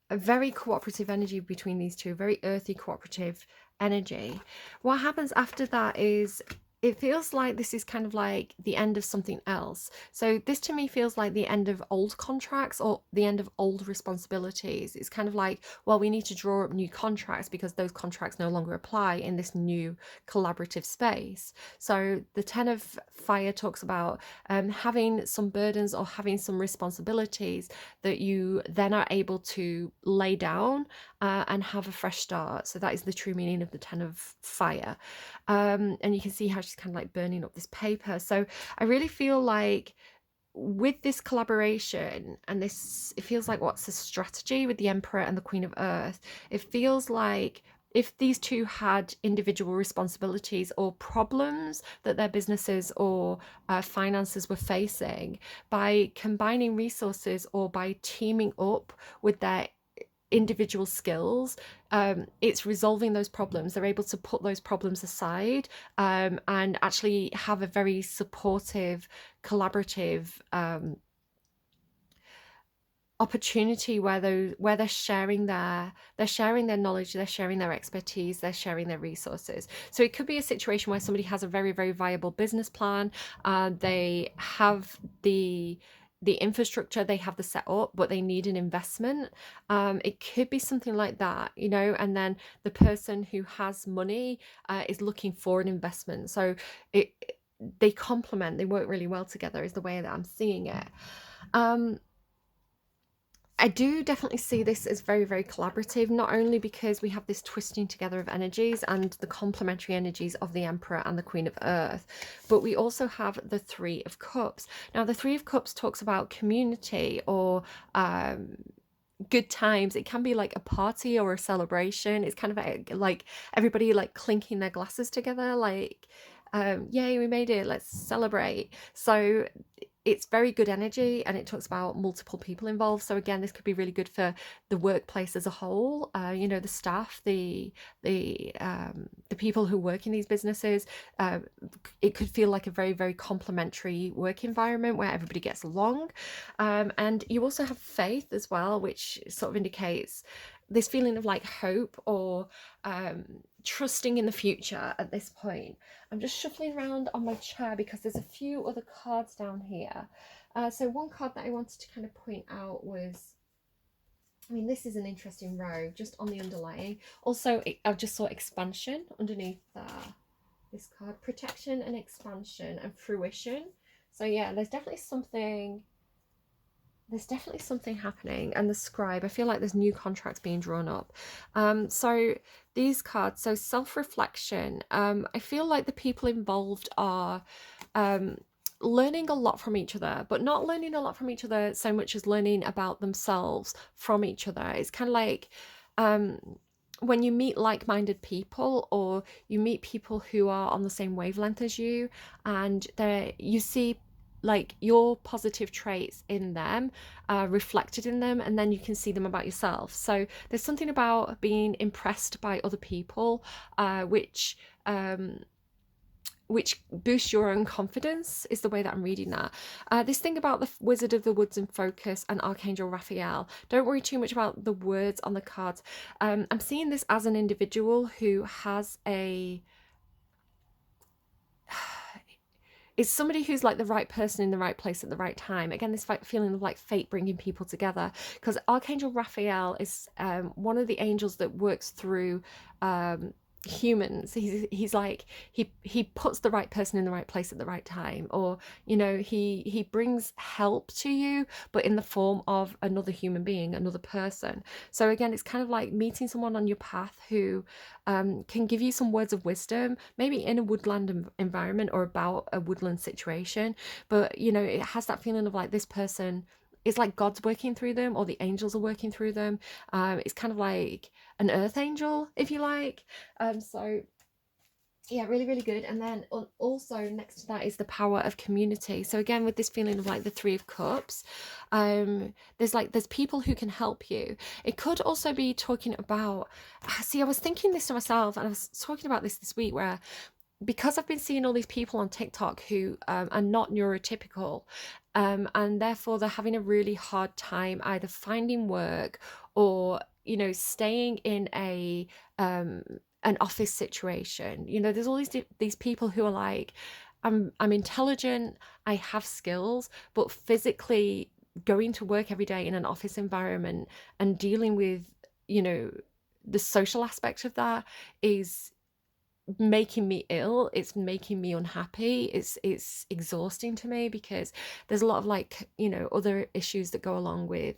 a very cooperative energy between these two, very earthy cooperative energy. What happens after that is, it feels like this is kind of like the end of something else. So this to me feels like the end of old contracts, or the end of old responsibilities. It's kind of like, well, we need to draw up new contracts because those contracts no longer apply in this new collaborative space. So the Ten of Fire talks about having some burdens or having some responsibilities that you then are able to lay down and have a fresh start. So that is the true meaning of the Ten of Fire. And you can see how she's kind of like burning up this paper. So I really feel like with this collaboration, and this, it feels like what's the strategy with the Emperor and the Queen of Earth, it feels like if these two had individual responsibilities or problems that their businesses or finances were facing, by combining resources or by teaming up with their individual skills, it's resolving those problems. They're able to put those problems aside, and actually have a very supportive, collaborative opportunity where they're sharing their knowledge, they're sharing their expertise, they're sharing their resources. So it could be a situation where somebody has a very, very viable business plan. They have the the infrastructure, they have the setup, but they need an investment. It could be something like that, you know, and then the person who has money is looking for an investment. So it they complement, they work really well together, is the way that I'm seeing it. Um, I do definitely see this as very, very collaborative, not only because we have this twisting together of energies and the complementary energies of the Emperor and the Queen of Earth, but we also have the Three of Cups. Now, the Three of Cups talks about community or good times. It can be like a party or a celebration. It's kind of like everybody like clinking their glasses together, like, yay, we made it, let's celebrate. So it's very good energy, and it talks about multiple people involved. So again, this could be really good for the workplace as a whole. You know, the staff, the people who work in these businesses. It could feel like a very, very complementary work environment where everybody gets along. And you also have faith as well, which sort of indicates this feeling of like hope or trusting in the future at this point. I'm just shuffling around on my chair because there's a few other cards down here. So one card that I wanted to kind of point out was, I mean, this is an interesting row just on the underlying. Also, I just saw expansion underneath this card. Protection and expansion and fruition. So yeah, there's definitely something happening. And the scribe, I feel like there's new contracts being drawn up. So these cards, so self-reflection, I feel like the people involved are learning a lot from each other, but not learning a lot from each other so much as learning about themselves from each other. It's kind of like when you meet like-minded people, or you meet people who are on the same wavelength as you, and you see like your positive traits in them reflected in them, and then you can see them about yourself. So there's something about being impressed by other people, which boosts your own confidence, is the way that I'm reading that. This thing about the Wizard of the Woods in focus and Archangel Raphael, don't worry too much about the words on the cards. I'm seeing this as an individual who has it's somebody who's like the right person in the right place at the right time. Again, this feeling of like fate bringing people together, because Archangel Raphael is one of the angels that works through humans. He's like he puts the right person in the right place at the right time, or you know, he brings help to you, but in the form of another human being, another person. So again, it's kind of like meeting someone on your path who can give you some words of wisdom, maybe in a woodland environment or about a woodland situation. But you know, it has that feeling of like this person, it's like God's working through them, or the angels are working through them. It's kind of like an earth angel, if you like. So yeah, really, really good. And then also next to that is the power of community. So again, with this feeling of like the Three of Cups, there's people who can help you. It could also be talking about, see, I was thinking this to myself, and I was talking about this week, where because I've been seeing all these people on TikTok who are not neurotypical, and therefore they're having a really hard time either finding work, or you know, staying in an office situation. You know, there's all these people who are like, I'm intelligent, I have skills, but physically going to work every day in an office environment and dealing with, you know, the social aspect of that is making me ill, it's making me unhappy, it's exhausting to me, because there's a lot of like, you know, other issues that go along with,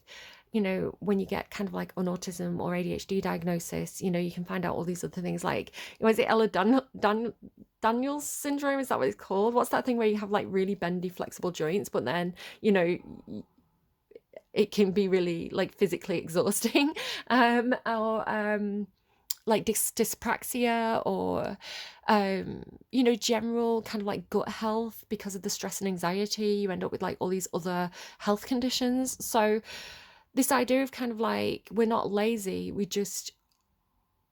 you know, when you get kind of like an autism or ADHD diagnosis. You know, you can find out all these other things, like, was it Daniel's syndrome, is that what it's called? What's that thing where you have like really bendy flexible joints, but then, you know, it can be really like physically exhausting. Or like dyspraxia, or you know, general kind of like gut health because of the stress and anxiety. You end up with like all these other health conditions. So this idea of kind of like, we're not lazy, we just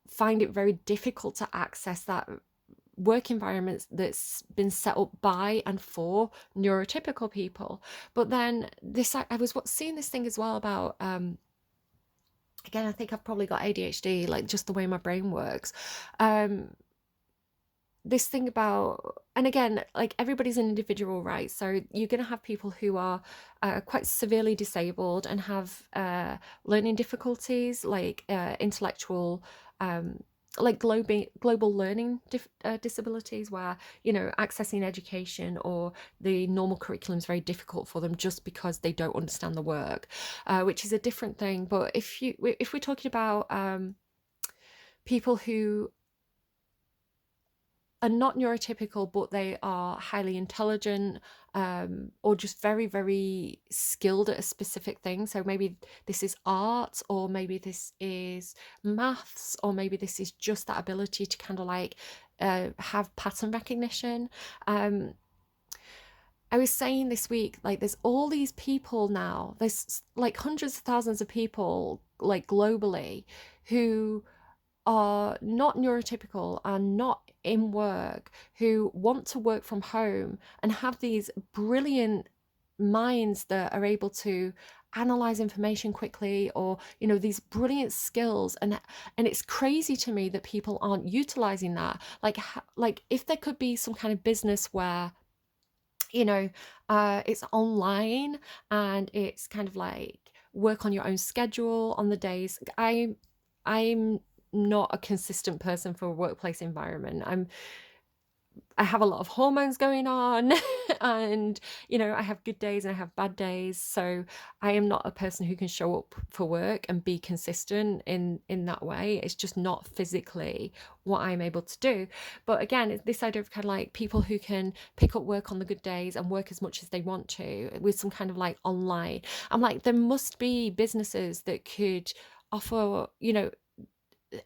find it very difficult to access that work environment that's been set up by and for neurotypical people. But then I was seeing this thing as well about again, I think I've probably got ADHD, like just the way my brain works. this thing about, and again, like everybody's an individual, right? So you're going to have people who are quite severely disabled and have learning difficulties, like intellectual, um, like global learning disabilities, where, you know, accessing education or the normal curriculum is very difficult for them just because they don't understand the work, which is a different thing. But if we're talking about people who are not neurotypical, but they are highly intelligent, or just very, very skilled at a specific thing. So maybe this is art, or maybe this is maths, or maybe this is just that ability to kind of like have pattern recognition. Um, I was saying this week, like, there's all these people now, there's like hundreds of thousands of people, like globally, who are not neurotypical and not in work, who want to work from home and have these brilliant minds that are able to analyze information quickly, or, you know, these brilliant skills. And it's crazy to me that people aren't utilizing that. Like if there could be some kind of business where, you know, it's online and it's kind of like work on your own schedule on the days. I'm not a consistent person for a workplace environment. I have a lot of hormones going on and, you know, I have good days and I have bad days. So I am not a person who can show up for work and be consistent in that way. It's just not physically what I'm able to do. But again, it's this idea of kind of like people who can pick up work on the good days and work as much as they want to with some kind of like online. I'm like, there must be businesses that could offer, you know,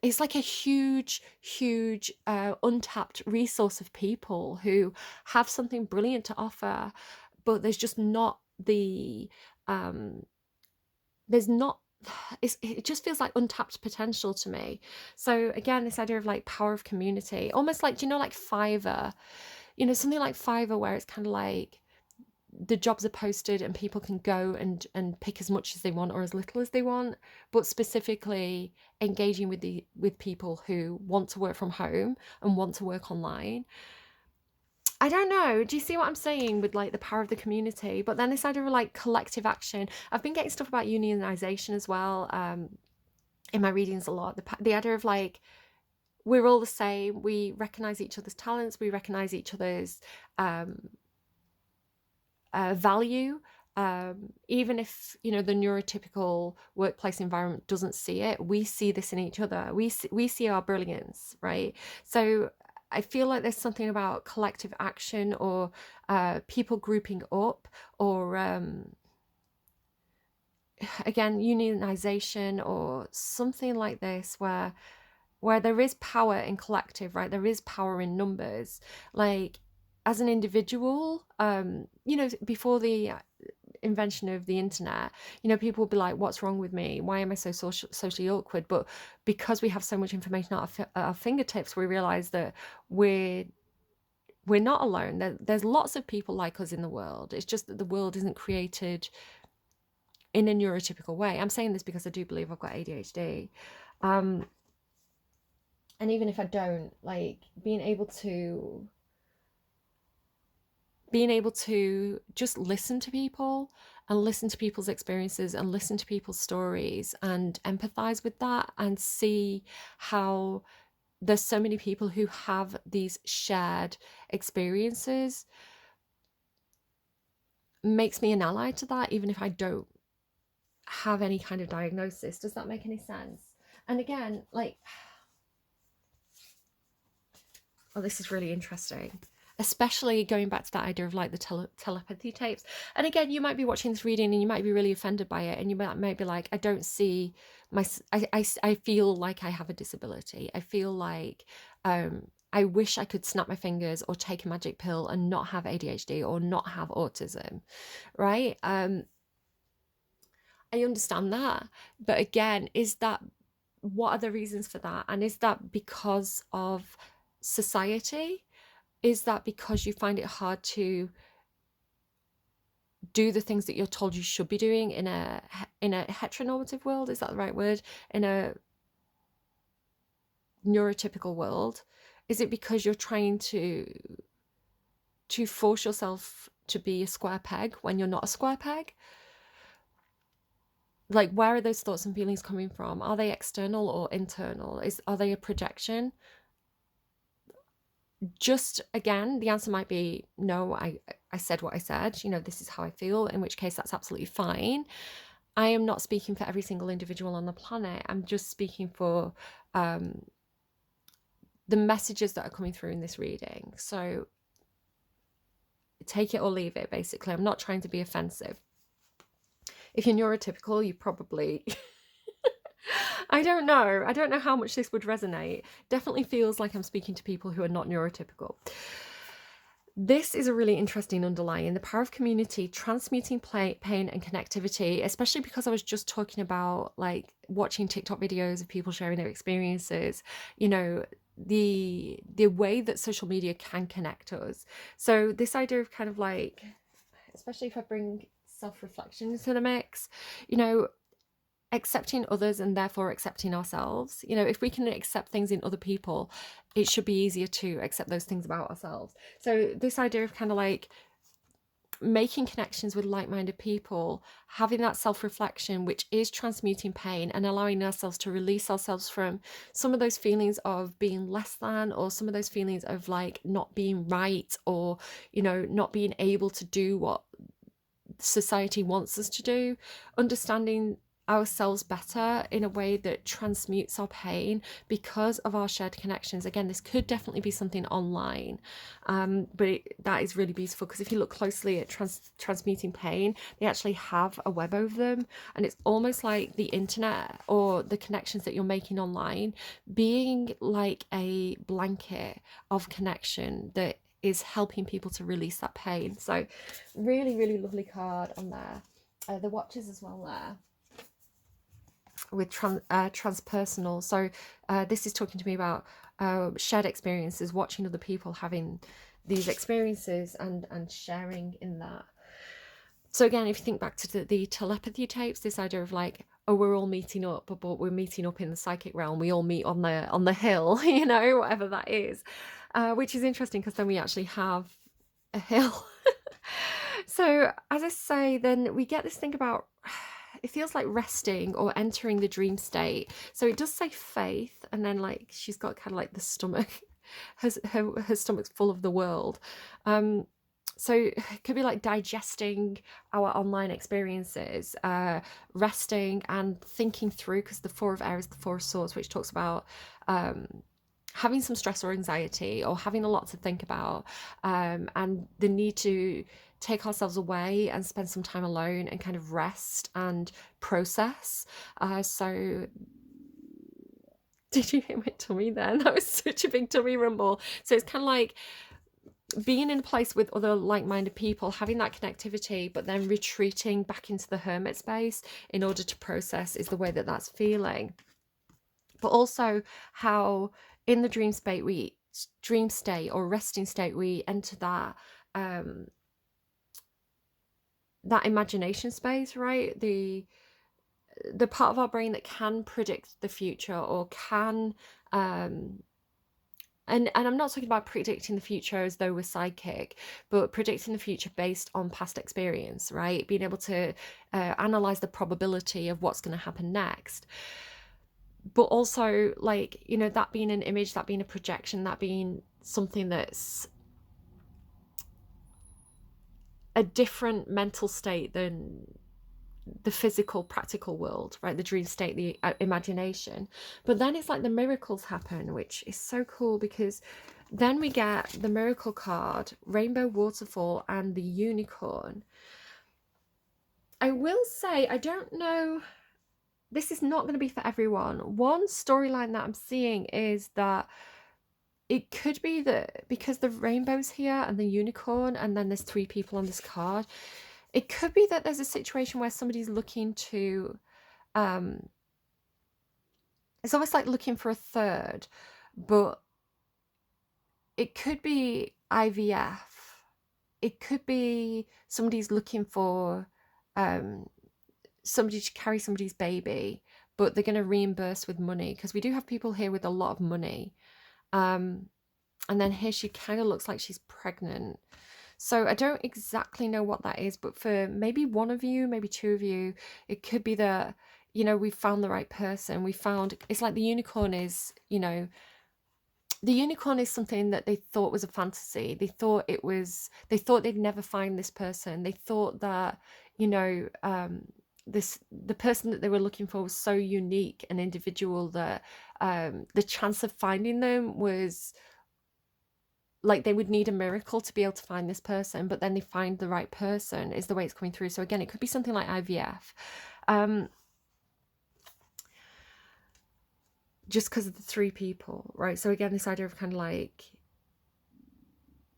it's like a huge untapped resource of people who have something brilliant to offer, but there's just not the there's not it just feels like untapped potential to me. So again, this idea of like power of community, almost like, do you know, like Fiverr, you know, something like Fiverr, where it's kind of like the jobs are posted and people can go and pick as much as they want or as little as they want, but specifically engaging with people who want to work from home and want to work online. I don't know, do you see what I'm saying with like the power of the community? But then this idea of like collective action, I've been getting stuff about unionization as well, in my readings a lot. The idea of like, we're all the same, we recognize each other's talents, we recognize each other's um value, even if, you know, the neurotypical workplace environment doesn't see it. We see this in each other. We see our brilliance, right? So I feel like there's something about collective action, or people grouping up, or again, unionization or something like this, where there is power in collective, right? There is power in numbers. Like, as an individual, you know, before the invention of the internet, you know, people would be like, what's wrong with me? Why am I so socially awkward? But because we have so much information at our fingertips, we realize that we're not alone. There's lots of people like us in the world. It's just that the world isn't created in a neurotypical way. I'm saying this because I do believe I've got ADHD. And even if I don't, like, being able to just listen to people and listen to people's experiences and listen to people's stories and empathize with that, and see how there's so many people who have these shared experiences, makes me an ally to that, even if I don't have any kind of diagnosis. Does that make any sense? And again, like, oh, this is really interesting, especially going back to that idea of like the telepathy tapes. And again, you might be watching this reading and you might be really offended by it, and you might be like, I don't see I feel like I have a disability. I feel like I wish I could snap my fingers or take a magic pill and not have ADHD or not have autism, right? I understand that, but again, what are the reasons for that? And is that because of society? Is that because you find it hard to do the things that you're told you should be doing in a heteronormative world? Is that the right word? In a neurotypical world? Is it because you're trying to force yourself to be a square peg when you're not a square peg? Like, where are those thoughts and feelings coming from? Are they external or internal? Are they a projection? Just again, the answer might be no. I said what I said. You know, this is how I feel. In which case, that's absolutely fine. I am not speaking for every single individual on the planet. I'm just speaking for the messages that are coming through in this reading. So take it or leave it, basically. I'm not trying to be offensive. If you're neurotypical, you probably I don't know how much this would resonate. Definitely feels like I'm speaking to people who are not neurotypical. This is a really interesting underlying, the power of community, transmuting pain and connectivity, especially because I was just talking about like watching TikTok videos of people sharing their experiences, you know, the way that social media can connect us. So this idea of kind of like, especially if I bring self-reflection into the mix, you know, accepting others and therefore accepting ourselves. You know, if we can accept things in other people, it should be easier to accept those things about ourselves. So this idea of kind of like making connections with like-minded people, having that self-reflection, which is transmuting pain and allowing ourselves to release ourselves from some of those feelings of being less than, or some of those feelings of like not being right, or, you know, not being able to do what society wants us to do, understanding ourselves better in a way that transmutes our pain because of our shared connections. Again, this could definitely be something online, but that is really beautiful, because if you look closely at transmuting pain, they actually have a web over them, and it's almost like the internet or the connections that you're making online being like a blanket of connection that is helping people to release that pain. So really, really lovely card on there. The watches as well there with transpersonal. So this is talking to me about shared experiences, watching other people having these experiences and sharing in that. So again, if you think back to the telepathy tapes, this idea of like, oh, we're all meeting up, but we're meeting up in the psychic realm. We all meet on the hill, you know, whatever that is, which is interesting because then we actually have a hill. So as I say, then we get this thing about, it feels like resting or entering the dream state. So it does say faith, and then like she's got kind of like the stomach, her stomach's full of the world. So it could be like digesting our online experiences, resting and thinking through, because the Four of Air is the Four of Swords, which talks about having some stress or anxiety or having a lot to think about, and the need to take ourselves away and spend some time alone and kind of rest and process. So did you hear my tummy then? That was such a big tummy rumble. So it's kind of like being in a place with other like-minded people, having that connectivity, but then retreating back into the hermit space in order to process is the way that that's feeling. But also how in the dream state or resting state, we enter that that imagination space, right? The part of our brain that can predict the future, or can and I'm not talking about predicting the future as though we're psychic, but predicting the future based on past experience, right? Being able to analyze the probability of what's going to happen next. But also, like, you know, that being an image, that being a projection, that being something that's a different mental state than the physical, practical world, right? The dream state, the imagination. But then it's like the miracles happen, which is so cool, because then we get the miracle card, Rainbow Waterfall, and the Unicorn. I will say, I don't know, this is not going to be for everyone. One storyline that I'm seeing is that it could be that because the rainbow's here and the unicorn, and then there's 3 people on this card, it could be that there's a situation where somebody's looking to, it's almost like looking for a third, but it could be IVF. It could be somebody's looking for somebody to carry somebody's baby, but they're going to reimburse with money, because we do have people here with a lot of money. And then here she kind of looks like she's pregnant. So I don't exactly know what that is, but for maybe one of you, maybe two of you, it could be that, we found the right person. We found, it's like the unicorn is, the unicorn is something that they thought was a fantasy. They thought they'd never find this person. They thought that, you know, the person that they were looking for was so unique and individual that the chance of finding them was like they would need a miracle to be able to find this person, but then they find the right person is the way it's coming through. So again, it could be something like IVF. Just because of the three people, right? So again, this idea of kind of like,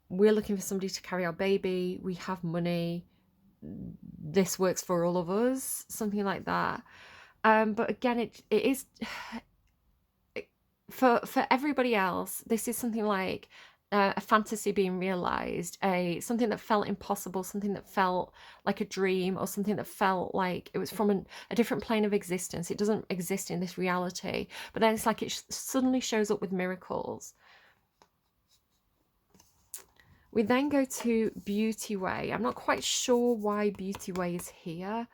we're looking for somebody to carry our baby, we have money, this works for all of us, something like that. But again, it is for everybody else, this is something like a fantasy being realized, something that felt impossible, something that felt like a dream, or something that felt like it was from a different plane of existence. It doesn't exist in this reality, but then it's like it suddenly shows up with miracles. We then go to Beauty Way. I'm not quite sure why Beauty Way is here,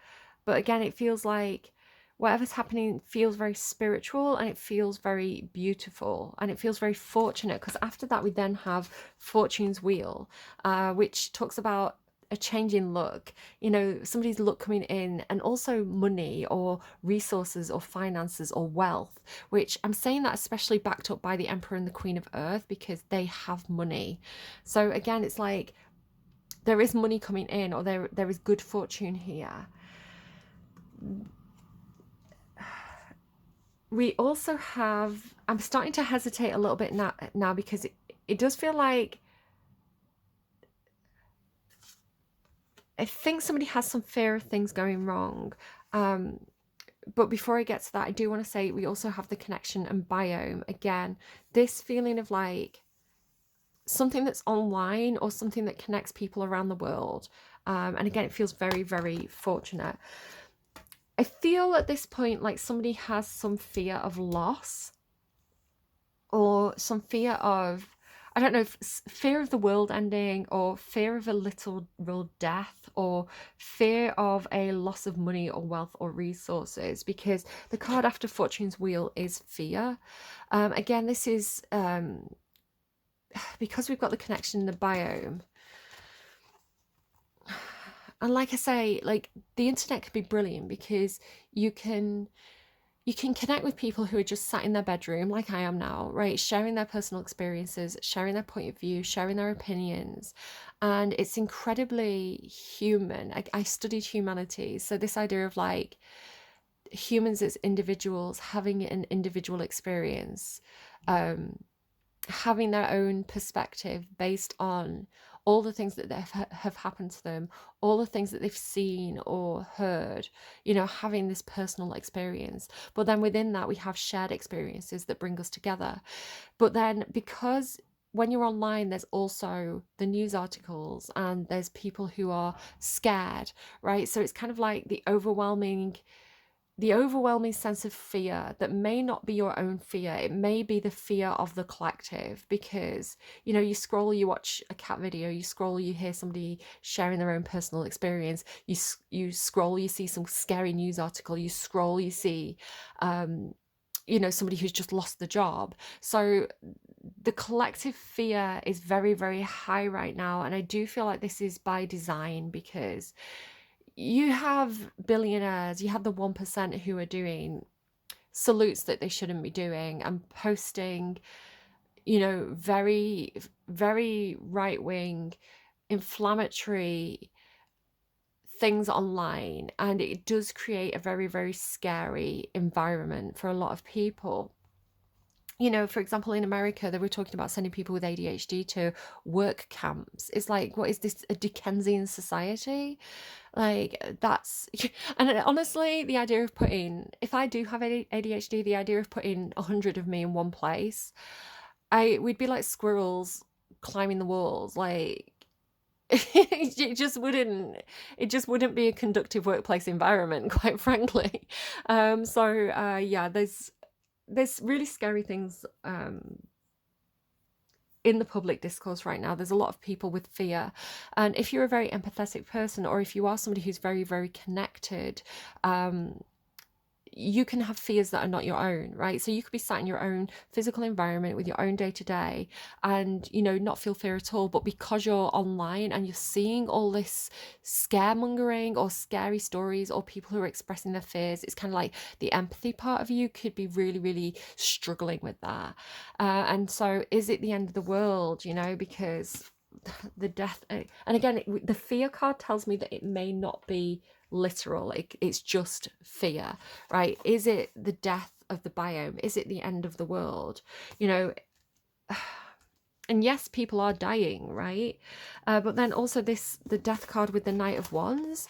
but again, it feels like whatever's happening feels very spiritual, and it feels very beautiful, and it feels very fortunate, because after that we then have Fortune's Wheel, which talks about a change in luck, somebody's luck coming in, and also money or resources or finances or wealth, which I'm saying that especially backed up by the Emperor and the Queen of Earth, because they have money. So again, it's like there is money coming in, or there is good fortune here. We also have, I'm starting to hesitate a little bit now because it does feel like I think somebody has some fear of things going wrong. But before I get to that, I do want to say we also have the connection and biome. Again, this feeling of like something that's online or something that connects people around the world. And again, it feels very, very fortunate. I feel at this point like somebody has some fear of loss, or some fear of, I don't know, fear of the world ending, or fear of a literal death, or fear of a loss of money or wealth or resources, because the card after Fortune's Wheel is fear. Again, this is because we've got the connection in the biome. And like I say, like the internet can be brilliant because you can connect with people who are just sat in their bedroom like I am now, right? Sharing their personal experiences, sharing their point of view, sharing their opinions. And it's incredibly human. I studied humanities. So this idea of like humans as individuals having an individual experience, having their own perspective based on all the things that have happened to them, all the things that they've seen or heard, having this personal experience. But then within that, we have shared experiences that bring us together. But then because when you're online, there's also the news articles, and there's people who are scared, right? So it's kind of like the overwhelming sense of fear that may not be your own fear. It may be the fear of the collective, because you scroll, you watch a cat video, you scroll, you hear somebody sharing their own personal experience, you scroll, you see some scary news article, you scroll, you see somebody who's just lost the job. So the collective fear is very, very high right now, and I do feel like this is by design, because you have billionaires, you have the 1% who are doing salutes that they shouldn't be doing, and posting, very, very right-wing, inflammatory things online. And it does create a very, very scary environment for a lot of people. For example, in America, they were talking about sending people with ADHD to work camps. It's like, what is this, a Dickensian society? Like, that's, and honestly, the idea of if I do have ADHD, the idea of putting 100 of me in one place, we'd be like squirrels climbing the walls. Like, it just wouldn't be a conductive workplace environment, quite frankly. Yeah, there's really scary things in the public discourse right now. There's a lot of people with fear. And if you're a very empathetic person, or if you are somebody who's very, very connected, you can have fears that are not your own, right? So you could be sat in your own physical environment with your own day to day and, not feel fear at all. But because you're online and you're seeing all this scaremongering or scary stories or people who are expressing their fears, it's kind of like the empathy part of you could be really, really struggling with that. And so is it the end of the world, because the death, and again, the fear card tells me that it may not be literal, it's just fear, right? Is it the death of the biome? Is it the end of the world? And yes, people are dying, right? But then also the death card with the Knight of Wands.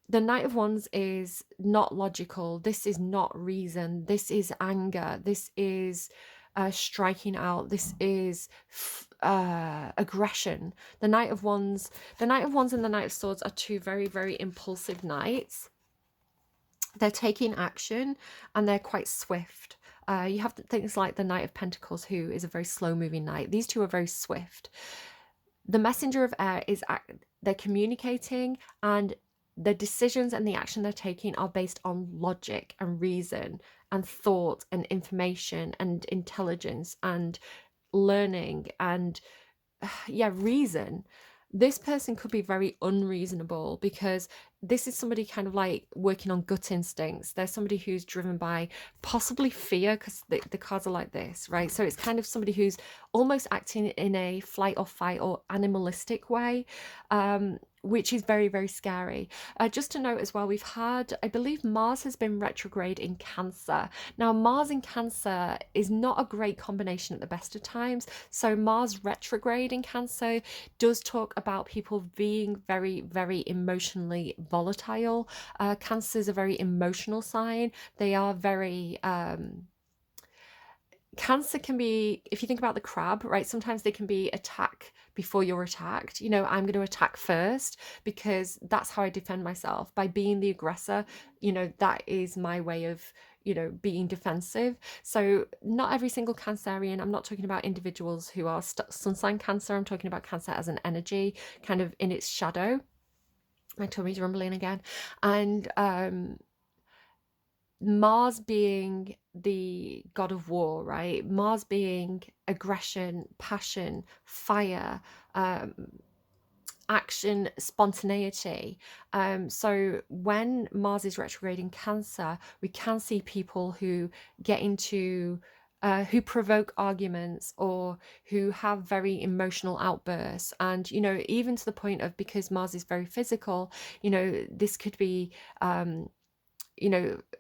The Knight of Wands is not logical. This is not reason. This is anger. This is striking out. This is aggression. The Knight of Wands and the Knight of Swords are two very, very impulsive knights. They're taking action and they're quite swift. You have things like the Knight of Pentacles, who is a very slow moving knight. These two are very swift. The Messenger of Air they're communicating, and the decisions and the action they're taking are based on logic and reason and thought and information and intelligence and learning and reason. This person could be very unreasonable because this is somebody kind of like working on gut instincts. They're somebody who's driven by possibly fear, because the cards are like this, right? So it's kind of somebody who's almost acting in a flight or fight or animalistic way, which is very, very scary. Just to note as well, we've had, I believe Mars has been retrograde in Cancer. Now, Mars in Cancer is not a great combination at the best of times. So Mars retrograde in Cancer does talk about people being very, very emotionally volatile. Cancer is a very emotional sign. They are very... Cancer can be, if you think about the crab, right? Sometimes they can be attack before you're attacked. I'm going to attack first because that's how I defend myself, by being the aggressor. That is my way of, being defensive. So not every single Cancerian, I'm not talking about individuals who are sun sign Cancer. I'm talking about Cancer as an energy, kind of in its shadow. My tummy's rumbling again. And Mars being the god of war, right? Mars being aggression, passion, fire, action, spontaneity. So when Mars is retrograde in Cancer, we can see people who get into who provoke arguments or who have very emotional outbursts. And, even to the point of, because Mars is very physical, this could be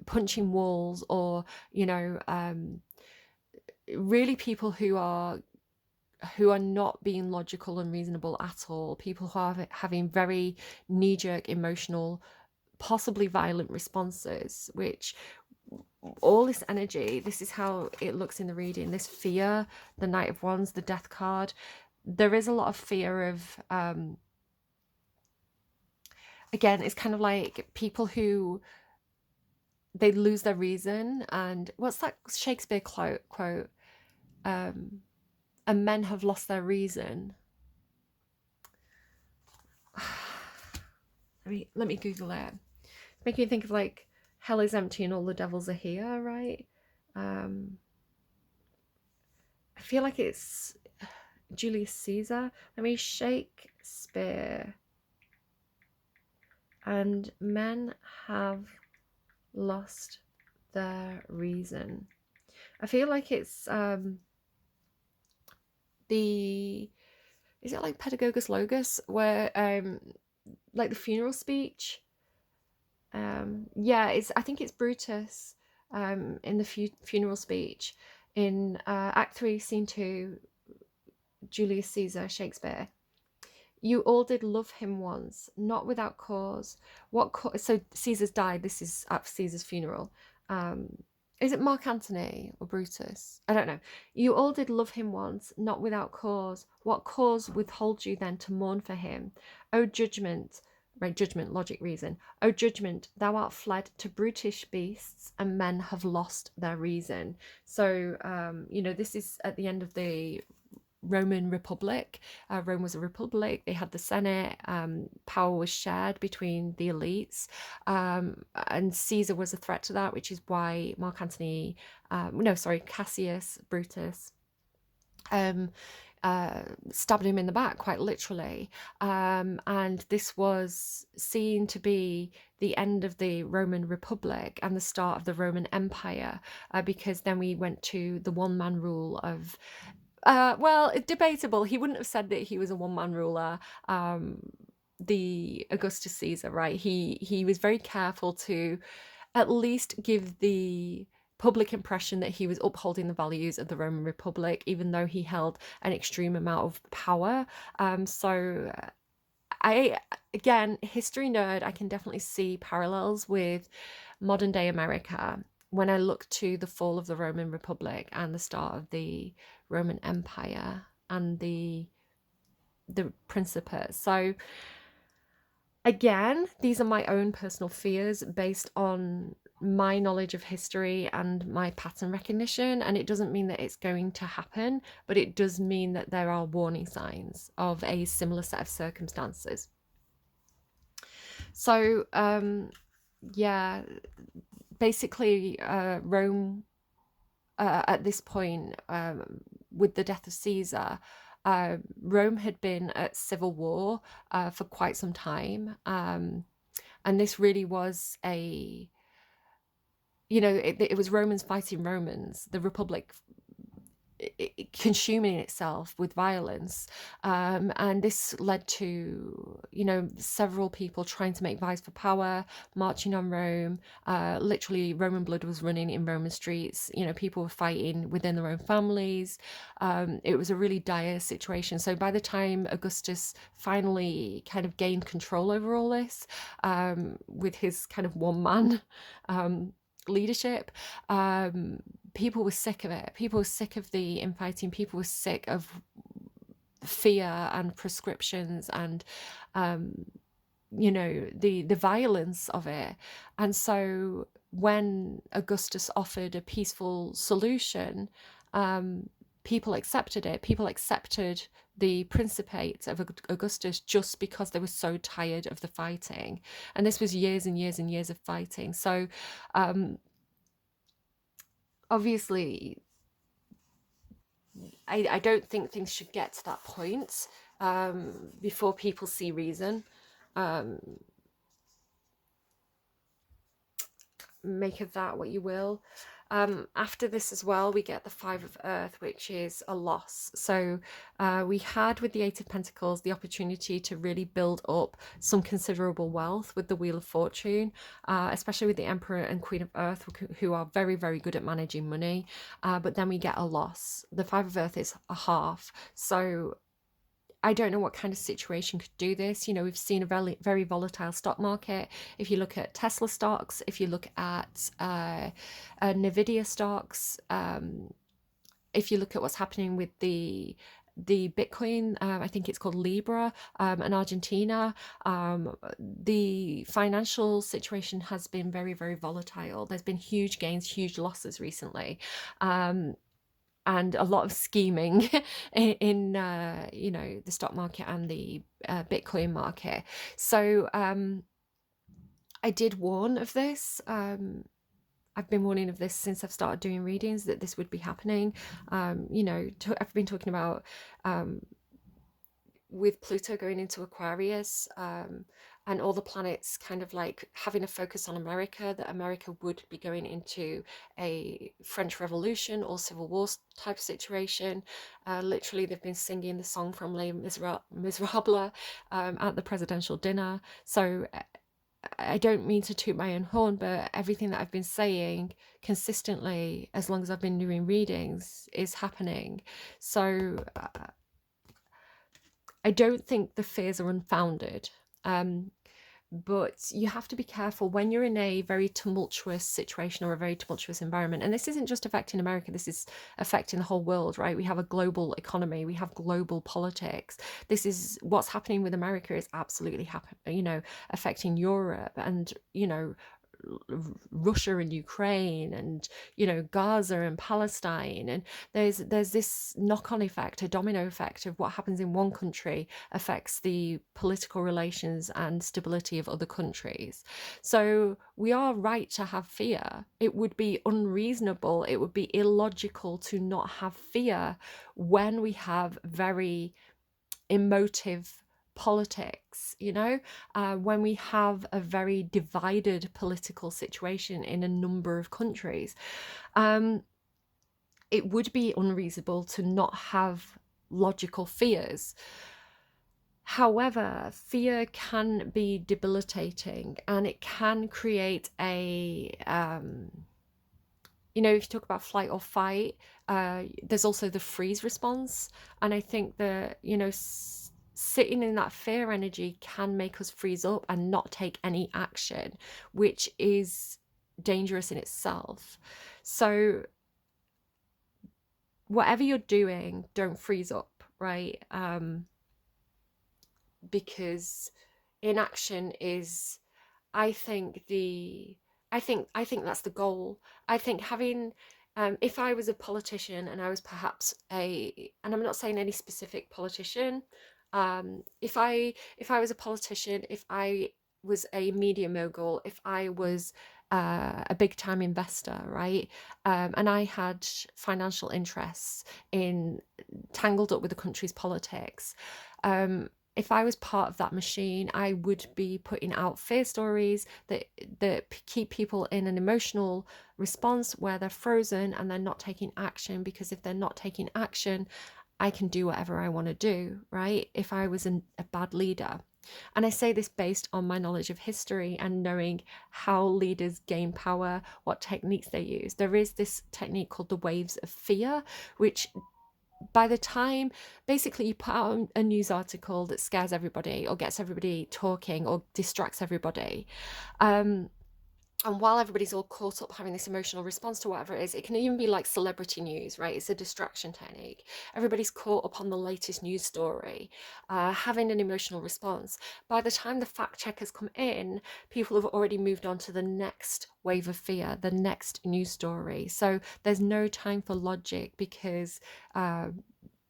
punching walls, or really people who are not being logical and reasonable at all, people who are having very knee-jerk emotional, possibly violent responses, which all this energy, this is how it looks in the reading. This fear, the Knight of Wands, the Death card, there is a lot of fear of again, it's kind of like people who they lose their reason. And what's that Shakespeare quote? And men have lost their reason. Let me Google it. Making me think of like, hell is empty and all the devils are here, right? I feel like it's Julius Caesar. Let me Shakespeare. And men have lost their reason. I feel like it's is it like Pedagogus Logus, where like the funeral speech? I think it's Brutus in the funeral speech in Act 3, Scene 2, Julius Caesar, Shakespeare. You all did love him once, not without cause. So Caesar's died. This is at Caesar's funeral. Is it Mark Antony or Brutus? I don't know. You all did love him once, not without cause. What cause withholds you then to mourn for him? O judgment, right? Judgment, logic, reason. O judgment, thou art fled to brutish beasts, and men have lost their reason. So, this is at the end of the Roman Republic. Rome was a republic. They had the Senate. Power was shared between the elites, and Caesar was a threat to that, which is why Mark Antony, no, sorry, Cassius Brutus, um, stabbed him in the back, quite literally. And this was seen to be the end of the Roman Republic and the start of the Roman Empire, because then we went to the one-man rule of, well, debatable. He wouldn't have said that he was a one-man ruler. The Augustus Caesar, right? He was very careful to at least give the public impression that he was upholding the values of the Roman Republic, even though he held an extreme amount of power. So I, again, history nerd, I can definitely see parallels with modern day America when I look to the fall of the Roman Republic and the start of the Roman Empire and the Principate. So again, these are my own personal fears based on my knowledge of history and my pattern recognition. And it doesn't mean that it's going to happen, but it does mean that there are warning signs of a similar set of circumstances. So, yeah, basically, Rome, at this point, with the death of Caesar, Rome had been at civil war for quite some time. And this really was it was Romans fighting Romans, the Republic consuming itself with violence. And this led to, several people trying to make vies for power, marching on Rome. Literally, Roman blood was running in Roman streets. People were fighting within their own families. It was a really dire situation. So by the time Augustus finally kind of gained control over all this, with his kind of one-man leadership, people were sick of it. People were sick of the infighting. People were sick of fear and prescriptions and the violence of it. And so when Augustus offered a peaceful solution, people accepted it. People accepted the Principate of Augustus just because they were so tired of the fighting. And this was years and years and years of fighting. So obviously, I don't think things should get to that point before people see reason. Make of that what you will. After this as well, we get the Five of Earth, which is a loss. So we had, with the Eight of Pentacles, the opportunity to really build up some considerable wealth with the Wheel of Fortune, especially with the Emperor and Queen of Earth, who are very, very good at managing money. But then we get a loss. The Five of Earth is a half. So I don't know what kind of situation could do this. We've seen a very, very volatile stock market. If you look at Tesla stocks, if you look at Nvidia stocks, if you look at what's happening with the Bitcoin, I think it's called Libra, in Argentina, the financial situation has been very, very volatile. There's been huge gains, huge losses recently. And a lot of scheming in the stock market and the Bitcoin market. So I did warn of this. I've been warning of this since I've started doing readings, that this would be happening. I've been talking about with Pluto going into Aquarius, and all the planets kind of like having a focus on America, that America would be going into a French Revolution or Civil War type situation. Literally, they've been singing the song from Les Miserables at the presidential dinner. So I don't mean to toot my own horn, but everything that I've been saying consistently, as long as I've been doing readings, is happening. So I don't think the fears are unfounded. But you have to be careful when you're in a very tumultuous situation or a very tumultuous environment. And this isn't just affecting America, this is affecting the whole world, right? We have a global economy, we have global politics. This is what's happening with America is absolutely affecting Europe and, Russia and Ukraine, and Gaza and Palestine, and there's this knock-on effect, a domino effect of what happens in one country affects the political relations and stability of other countries. So we are right to have fear. It would be unreasonable, it would be illogical to not have fear when we have very emotive politics, when we have a very divided political situation in a number of countries. It would be unreasonable to not have logical fears. However, fear can be debilitating, and it can create a if you talk about flight or fight, there's also the freeze response. And I think that, sitting in that fear energy can make us freeze up and not take any action, which is dangerous in itself. So whatever you're doing, don't freeze up, right? Because inaction is, I think that's the goal. I think having, if I was a politician and I was perhaps and I'm not saying any specific politician, if I was a politician, if I was a media mogul, if I was a big time investor, right, and I had financial interests tangled up with the country's politics, if I was part of that machine, I would be putting out fear stories that keep people in an emotional response where they're frozen and they're not taking action, because if they're not taking action, I can do whatever I want to do, right? If I was a bad leader. And I say this based on my knowledge of history and knowing how leaders gain power, what techniques they use. There is this technique called the waves of fear, which by the time basically you put out a news article that scares everybody or gets everybody talking or distracts everybody, and while everybody's all caught up having this emotional response to whatever it is, it can even be like celebrity news, right? It's a distraction technique. Everybody's caught up on the latest news story, having an emotional response. By the time the fact checkers come in, people have already moved on to the next wave of fear, the next news story. So there's no time for logic, because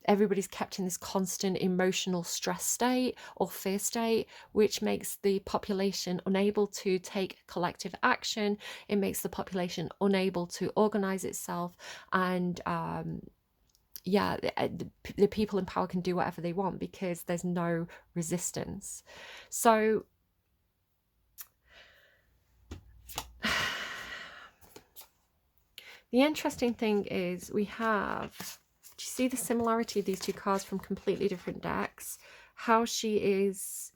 everybody's kept in this constant emotional stress state or fear state, which makes the population unable to take collective action. It makes the population unable to organize itself, and the people in power can do whatever they want because there's no resistance. So the interesting thing is we have, do you see the similarity of these two cards from completely different decks? How she's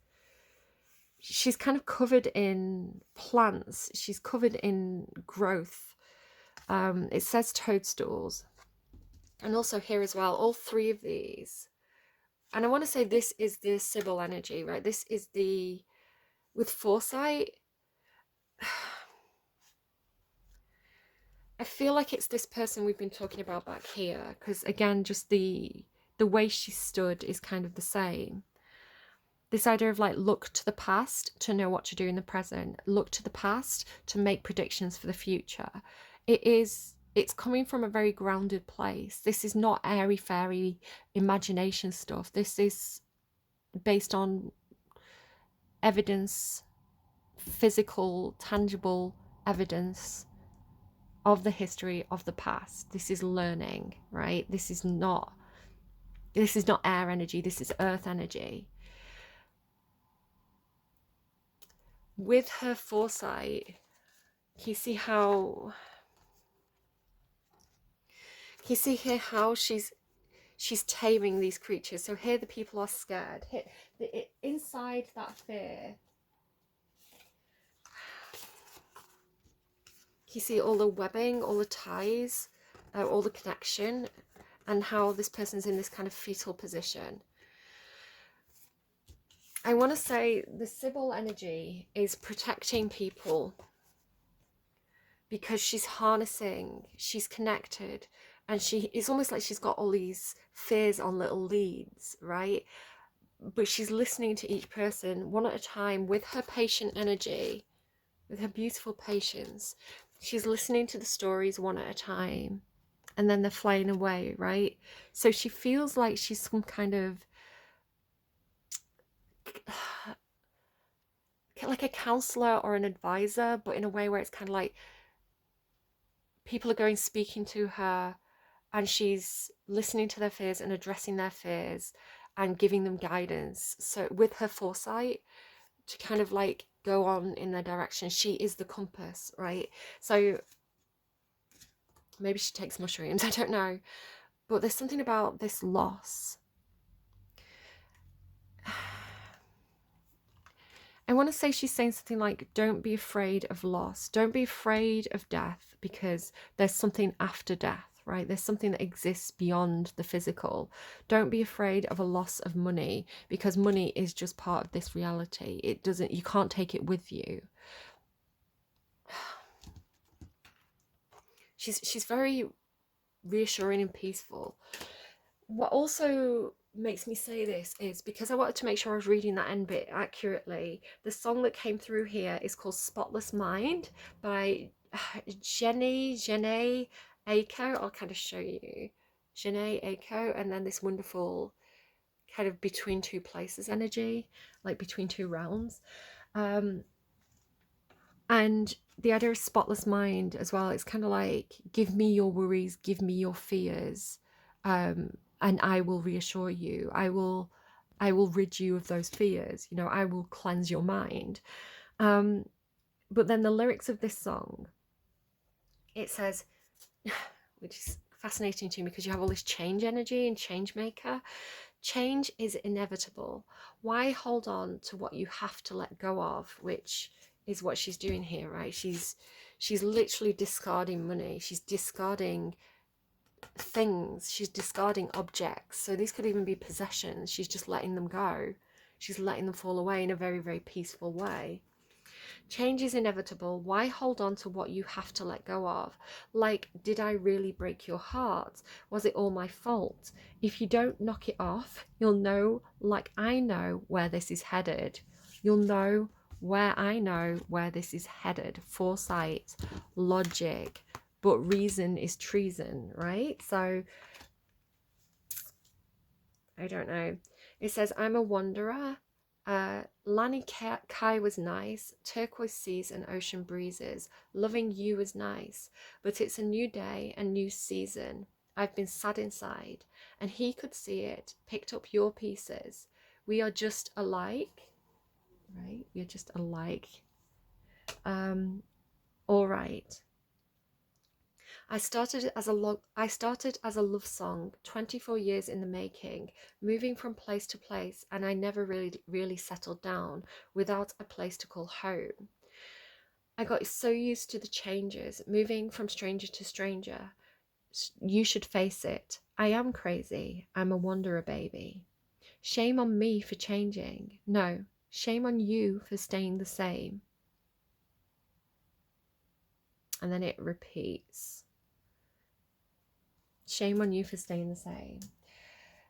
kind of covered in plants. She's covered in growth. It says toadstools. And also here as well, all three of these. And I want to say this is the Sybil energy, right? This is with foresight. I feel like it's this person we've been talking about back here, because again, just the way she stood is kind of the same. This idea of like, look to the past to know what to do in the present, look to the past to make predictions for the future. It's coming from a very grounded place. This is not airy fairy imagination stuff. This is based on evidence, physical, tangible evidence of the history of the past. This is learning, right? This is not air energy, this is earth energy. With her foresight, can you see here how she's taming these creatures? So here the people are scared. Here, inside that fear, you see all the webbing, all the ties, all the connection, and how this person's in this kind of fetal position. I want to say the Sybil energy is protecting people because she's harnessing, she's connected, and it's almost like she's got all these fears on little leads, right? But she's listening to each person one at a time with her patient energy. with her beautiful patience. She's listening to the stories one at a time, and then they're flying away, right? So she feels like she's some kind of like a counselor or an advisor, but in a way where it's kind of like people are going speaking to her, and she's listening to their fears and addressing their fears and giving them guidance. So with her foresight to kind of like go on in their direction, she is the compass, right? So maybe she takes mushrooms, I don't know, but there's something about this loss. I want to say she's saying something like, don't be afraid of loss. Don't be afraid of death, because there's something after death, right? There's something that exists beyond the physical. Don't be afraid of a loss of money, because money is just part of this reality. It doesn't, you can't take it with you. She's very reassuring and peaceful. What also makes me say this is because I wanted to make sure I was reading that end bit accurately. The song that came through here is called Spotless Mind by Jenny Aiko. I'll kind of show you. Jenny Aiko, and then this wonderful kind of between two places energy, like between two realms. And the idea of spotless mind as well, it's kind of like, give me your worries, give me your fears, and I will reassure you. I will rid you of those fears. You know, I will cleanse your mind. But then the lyrics of this song, it says, which is fascinating to me because you have all this change energy and change maker. Change is inevitable. Why hold on to what you have to let go of, which is what she's doing here, right? She's literally discarding money. She's discarding things. She's discarding objects. So these could even be possessions. She's just letting them go. She's letting them fall away in a very, very peaceful way. Change is inevitable. Why hold on to what you have to let go of? Like, did I really break your heart? Was it all my fault? If you don't knock it off, you'll know, like I know, where this is headed. You'll know where I know where this is headed. Foresight, logic, but reason is treason, right? So, I don't know. It says, I'm a wanderer. Lani Kai was nice, turquoise seas and ocean breezes. Loving you was nice, but it's a new day, a new season. I've been sad inside, and he could see it, picked up your pieces. We are just alike, right? We are just alike. All right. I started as a love song, 24 years in the making, moving from place to place, and I never really settled down without a place to call home. I got so used to the changes, moving from stranger to stranger. You should face it. I am crazy. I'm a wanderer, baby. Shame on me for changing. No, shame on you for staying the same. And then it repeats. Shame on you for staying the same.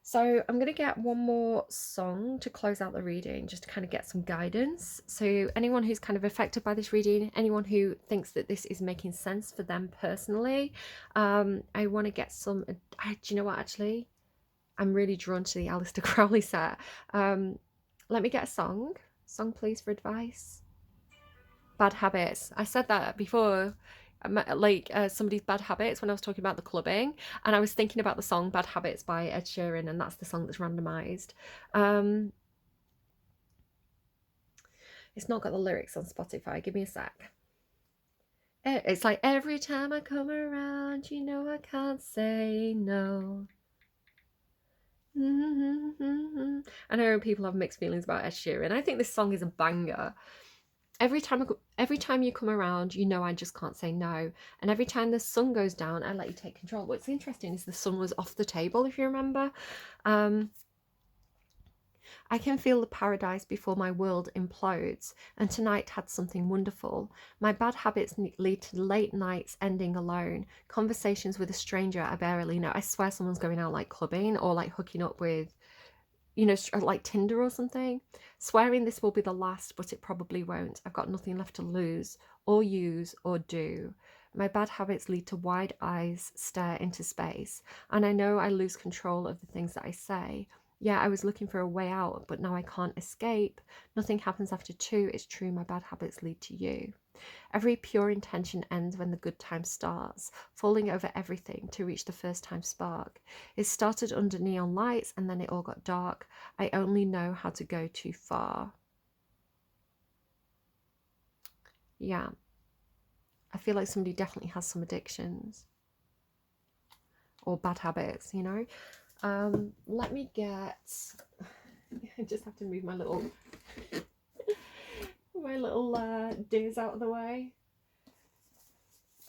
So I'm going to get one more song to close out the reading, just to kind of get some guidance. So anyone who's kind of affected by this reading, anyone who thinks that this is making sense for them personally, I want to get some, do you know what, actually? I'm really drawn to the Aleister Crowley set. Let me get a song please, for advice. Bad Habits. I said that before, like somebody's bad habits, when I was talking about the clubbing, and I was thinking about the song Bad Habits by Ed Sheeran, and that's the song that's randomized. It's not got the lyrics on Spotify. Give me a sec. It's like, every time I come around, you know I can't say no. I know people have mixed feelings about Ed Sheeran. I think this song is a banger. Every time you come around, you know I just can't say no. And every time the sun goes down, I let you take control. What's interesting is the sun was off the table, if you remember. I can feel the paradise before my world implodes, and tonight had something wonderful. My bad habits lead to late nights ending alone, conversations with a stranger I barely know. I swear someone's going out like clubbing or like hooking up with you know, like Tinder or something. Swearing this will be the last, but it probably won't. I've got nothing left to lose or use or do. My bad habits lead to wide eyes stare into space, and I know I lose control of the things that I say. Yeah, I was looking for a way out, but now I can't escape. Nothing happens after 2. It's true, my bad habits lead to you. Every pure intention ends when the good time starts, falling over everything to reach the first time spark. It started under neon lights and then it all got dark. I only know how to go too far. Yeah, I feel like somebody definitely has some addictions or bad habits, you know. Let me get, I just have to move my little days out of the way.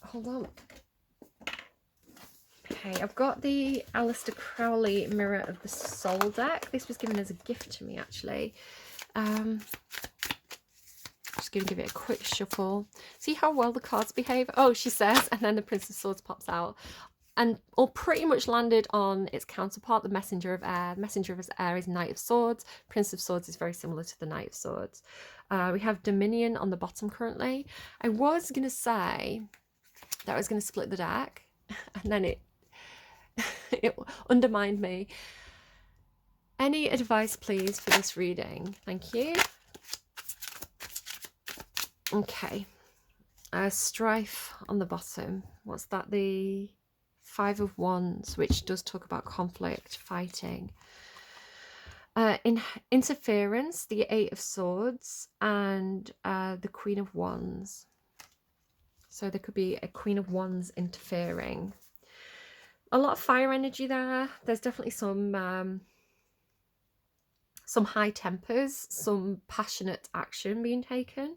Hold on. Okay, I've got the Aleister Crowley Mirror of the Soul deck. This was given as a gift to me, actually. Just going to give it a quick shuffle. See how well the cards behave? Oh, she says, and then the Prince of Swords pops out. And all pretty much landed on its counterpart, the Messenger of Air. Messenger of Air is Knight of Swords. Prince of Swords is very similar to the Knight of Swords. We have Dominion on the bottom currently. I was going to say that I was going to split the deck, and then it undermined me. Any advice, please, for this reading? Thank you. Okay. Strife on the bottom. What's that? The 5 of Wands, which does talk about conflict, fighting. Interference, the 8 of Swords, and the Queen of Wands. So there could be a Queen of Wands interfering. A lot of fire energy there. There's definitely some high tempers, some passionate action being taken.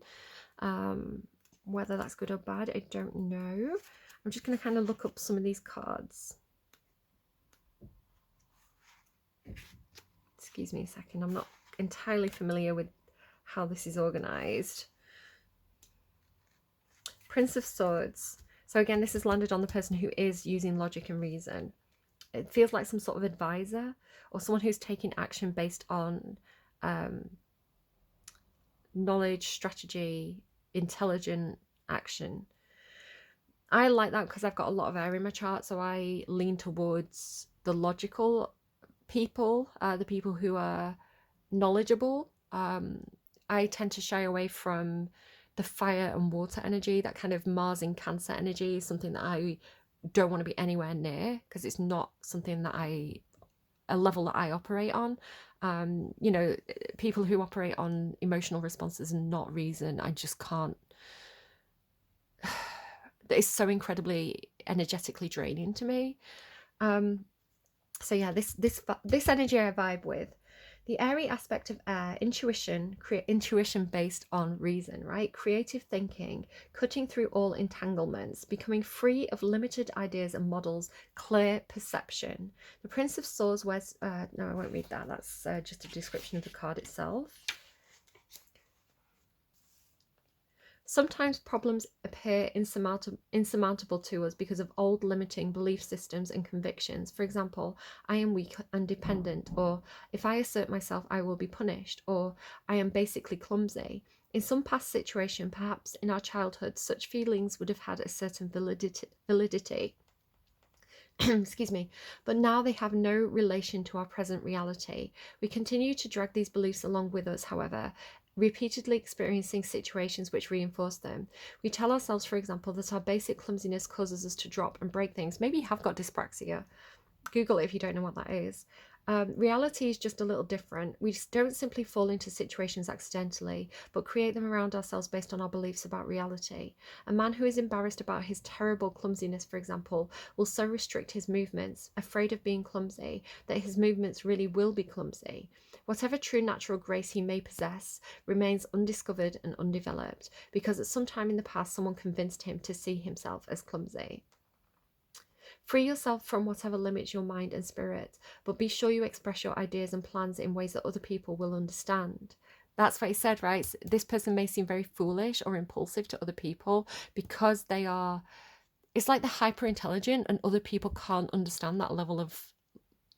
Whether that's good or bad, I don't know. I'm just going to kind of look up some of these cards. Excuse me a second. I'm not entirely familiar with how this is organized. Prince of Swords. So again, this has landed on the person who is using logic and reason. It feels like some sort of advisor or someone who's taking action based on knowledge, strategy, intelligent action. I like that because I've got a lot of air in my chart, so I lean towards the logical people, the people who are knowledgeable. I tend to shy away from the fire and water energy. That kind of Mars in Cancer energy is something that I don't want to be anywhere near, because it's not something that a level that I operate on. You know, people who operate on emotional responses and not reason, I just can't. It's so incredibly energetically draining to me. So yeah, this energy I vibe with. The airy aspect of air, intuition based on reason, right? Creative thinking, cutting through all entanglements, becoming free of limited ideas and models, clear perception. The Prince of Swords wears, no, I won't read that. That's just a description of the card itself. Sometimes problems appear insurmountable to us because of old limiting belief systems and convictions. For example, I am weak and dependent, or if I assert myself, I will be punished, or I am basically clumsy. In some past situation, perhaps in our childhood, such feelings would have had a certain validity. Excuse me, but now they have no relation to our present reality. We continue to drag these beliefs along with us, however, repeatedly experiencing situations which reinforce them. We tell ourselves, for example, that our basic clumsiness causes us to drop and break things. Maybe you have got dyspraxia. Google it if you don't know what that is. Reality is just a little different. We just don't simply fall into situations accidentally, but create them around ourselves based on our beliefs about reality. A man who is embarrassed about his terrible clumsiness, for example, will so restrict his movements, afraid of being clumsy, that his movements really will be clumsy. Whatever true natural grace he may possess remains undiscovered and undeveloped, because at some time in the past someone convinced him to see himself as clumsy. Free yourself from whatever limits your mind and spirit, but be sure you express your ideas and plans in ways that other people will understand. That's what he said, right? This person may seem very foolish or impulsive to other people because they are, it's like they're hyper intelligent and other people can't understand that level of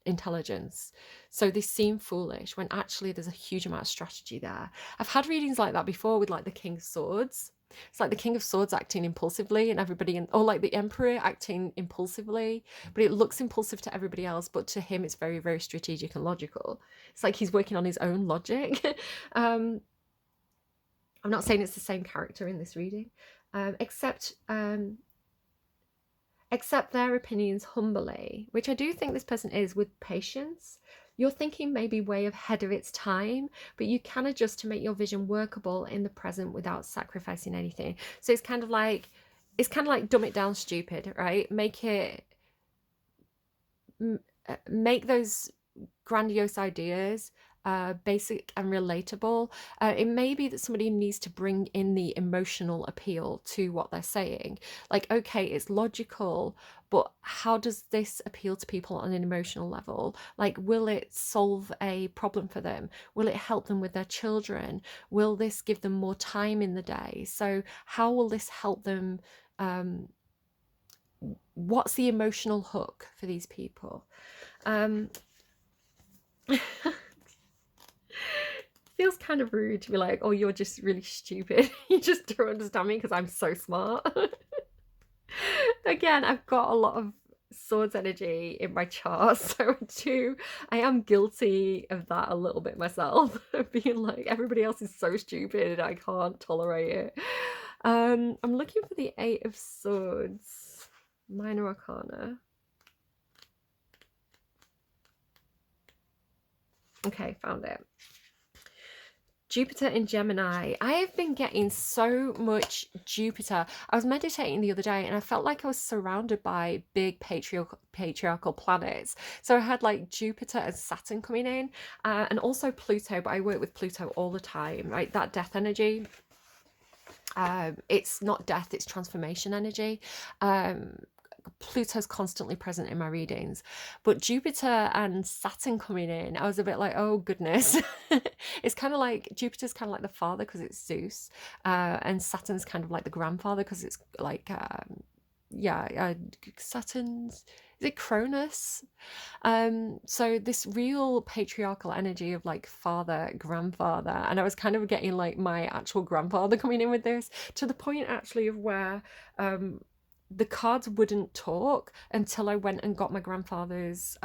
intelligence. So they seem foolish when actually there's a huge amount of strategy there. I've had readings like that before with like the King of Swords. It's like the King of Swords acting impulsively and everybody, or like the Emperor acting impulsively, but it looks impulsive to everybody else, but to him it's very, very strategic and logical. It's like he's working on his own logic. I'm not saying it's the same character in this reading, except accept their opinions humbly, which I do think this person is, with patience. Your thinking may be way ahead of its time, but you can adjust to make your vision workable in the present without sacrificing anything. So it's kind of like dumb it down stupid, right? Make those grandiose ideas basic and relatable. It may be that somebody needs to bring in the emotional appeal to what they're saying. Like, okay, it's logical, but how does this appeal to people on an emotional level? Like, will it solve a problem for them? Will it help them with their children? Will this give them more time in the day? So how will this help them? What's the emotional hook for these people? Feels kind of rude to be like, oh, you're just really stupid. You just don't understand me because I'm so smart. Again, I've got a lot of swords energy in my chart, so I am guilty of that a little bit myself. Being like, everybody else is so stupid and I can't tolerate it. I'm looking for the 8 of Swords, Minor Arcana. Okay, found it. Jupiter in Gemini. I have been getting so much Jupiter. I was meditating the other day and I felt like I was surrounded by big patriarchal planets. So I had like Jupiter and Saturn coming in, and also Pluto, but I work with Pluto all the time, right? That death energy. It's not death, it's transformation energy. Pluto's constantly present in my readings, but Jupiter and Saturn coming in, I was a bit like, oh goodness. It's kind of like Jupiter's kind of like the father because it's Zeus, and Saturn's kind of like the grandfather because it's like Saturn's, is it Cronus? So this real patriarchal energy of like father, grandfather, and I was kind of getting like my actual grandfather coming in with this, to the point actually of where the cards wouldn't talk until I went and got my grandfather's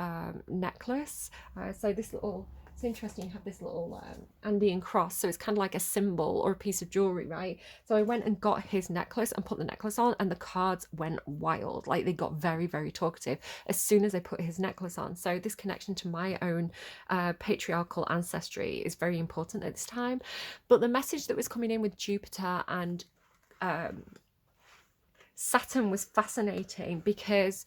necklace. So this little, it's interesting, you have this little Andean cross, so it's kind of like a symbol or a piece of jewelry, right? So I went and got his necklace and put the necklace on, and the cards went wild. Like, they got very, very talkative as soon as I put his necklace on. So this connection to my own patriarchal ancestry is very important at this time. But the message that was coming in with Jupiter and Saturn was fascinating because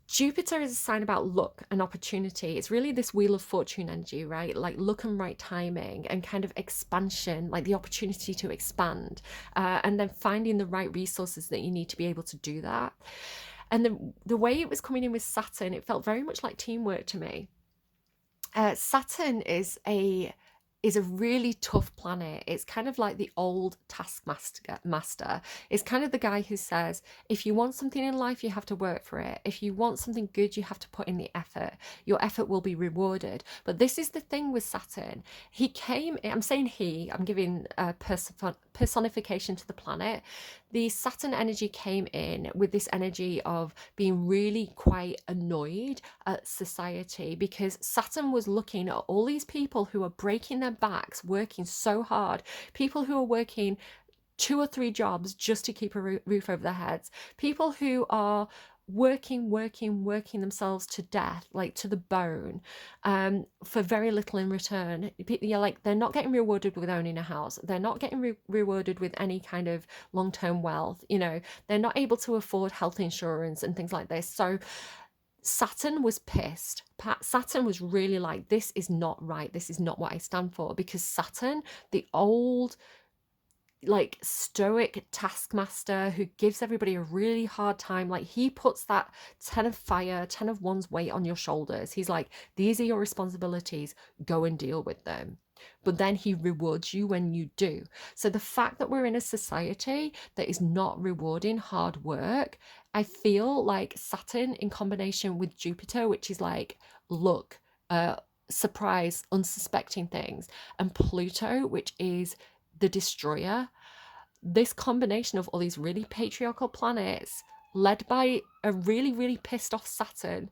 Jupiter is a sign about luck and opportunity. It's really this wheel of fortune energy, right? Like luck and right timing and kind of expansion, like the opportunity to expand, and then finding the right resources that you need to be able to do that. And the way it was coming in with Saturn, it felt very much like teamwork to me. Saturn is a really tough planet. It's kind of like the old taskmaster. It's kind of the guy who says, if you want something in life, you have to work for it. If you want something good, you have to put in the effort. Your effort will be rewarded. But this is the thing with Saturn. He came, I'm saying he, I'm giving a personification to the planet. The Saturn energy came in with this energy of being really quite annoyed at society, because Saturn was looking at all these people who are breaking their backs, working so hard, people who are working 2 or 3 jobs just to keep a roof over their heads, people who are working themselves to death, like to the bone, for very little in return. You're like, they're not getting rewarded with owning a house, they're not getting rewarded with any kind of long-term wealth, you know, they're not able to afford health insurance and things like this. So Saturn was pissed. Saturn was really like, this is not right, this is not what I stand for, because Saturn, the old like stoic taskmaster who gives everybody a really hard time, like he puts that 10 of fire, 10 of wands weight on your shoulders. He's like, these are your responsibilities, go and deal with them. But then he rewards you when you do. So the fact that we're in a society that is not rewarding hard work, I feel like Saturn in combination with Jupiter, which is like look, surprise, unsuspecting things, and Pluto, which is the destroyer. This combination of all these really patriarchal planets, led by a really, really pissed off Saturn,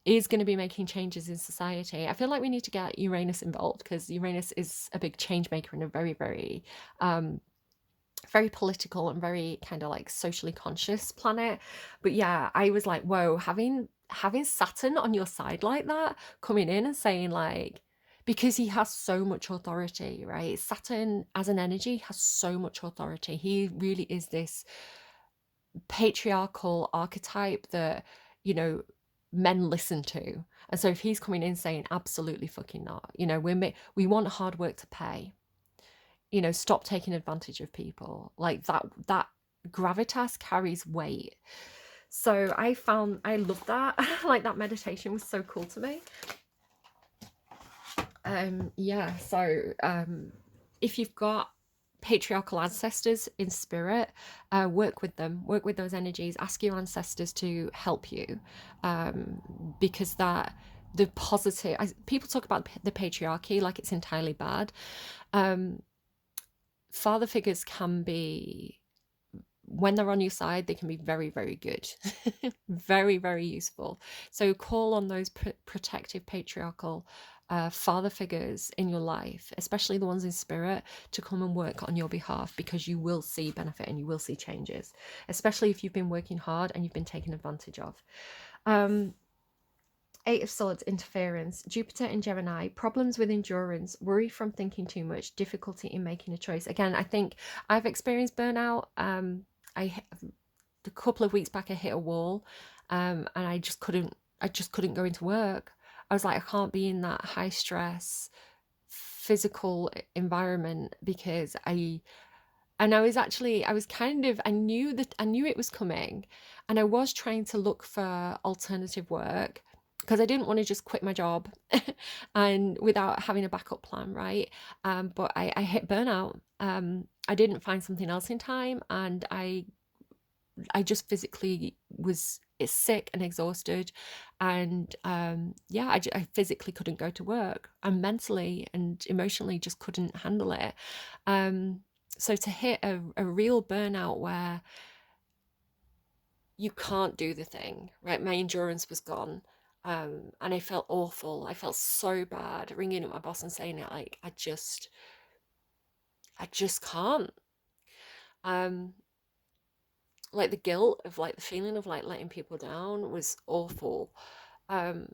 is going to be making changes in society. I feel like we need to get Uranus involved, because Uranus is a big change maker and a very, very very political and very kind of like socially conscious planet. But yeah, I was like, whoa, having Saturn on your side like that, coming in and saying like, because he has so much authority, right? Saturn as an energy has so much authority. He really is this patriarchal archetype that, you know, men listen to. And so if he's coming in saying absolutely fucking not, you know, we want hard work to pay, you know, stop taking advantage of people, like that gravitas carries weight. So I love that. Like, that meditation was so cool to me. Yeah, so if you've got patriarchal ancestors in spirit, work with them, work with those energies, ask your ancestors to help you, because that the positive, people talk about the patriarchy like it's entirely bad. Father figures can be, when they're on your side, they can be very, very good. Very, very useful. So call on those protective patriarchal father figures in your life, especially the ones in spirit, to come and work on your behalf, because you will see benefit and you will see changes, especially if you've been working hard and you've been taken advantage of. Eight of Swords, interference. Jupiter in Gemini, problems with endurance, worry from thinking too much, difficulty in making a choice. Again, I think I've experienced burnout. A couple of weeks back, I hit a wall, and I just couldn't go into work. I was like, I can't be in that high stress physical environment, because I knew it was coming, and I was trying to look for alternative work, because I didn't want to just quit my job and without having a backup plan, right? But I hit burnout. I didn't find something else in time, and I just physically was sick and exhausted, and yeah, I physically couldn't go to work, and mentally and emotionally just couldn't handle it. So to hit a real burnout where you can't do the thing, right? My endurance was gone. And I felt awful. I felt so bad, ringing at my boss and saying it, like, I just can't. Um, like, the guilt of, like, the feeling of like letting people down was awful. Um,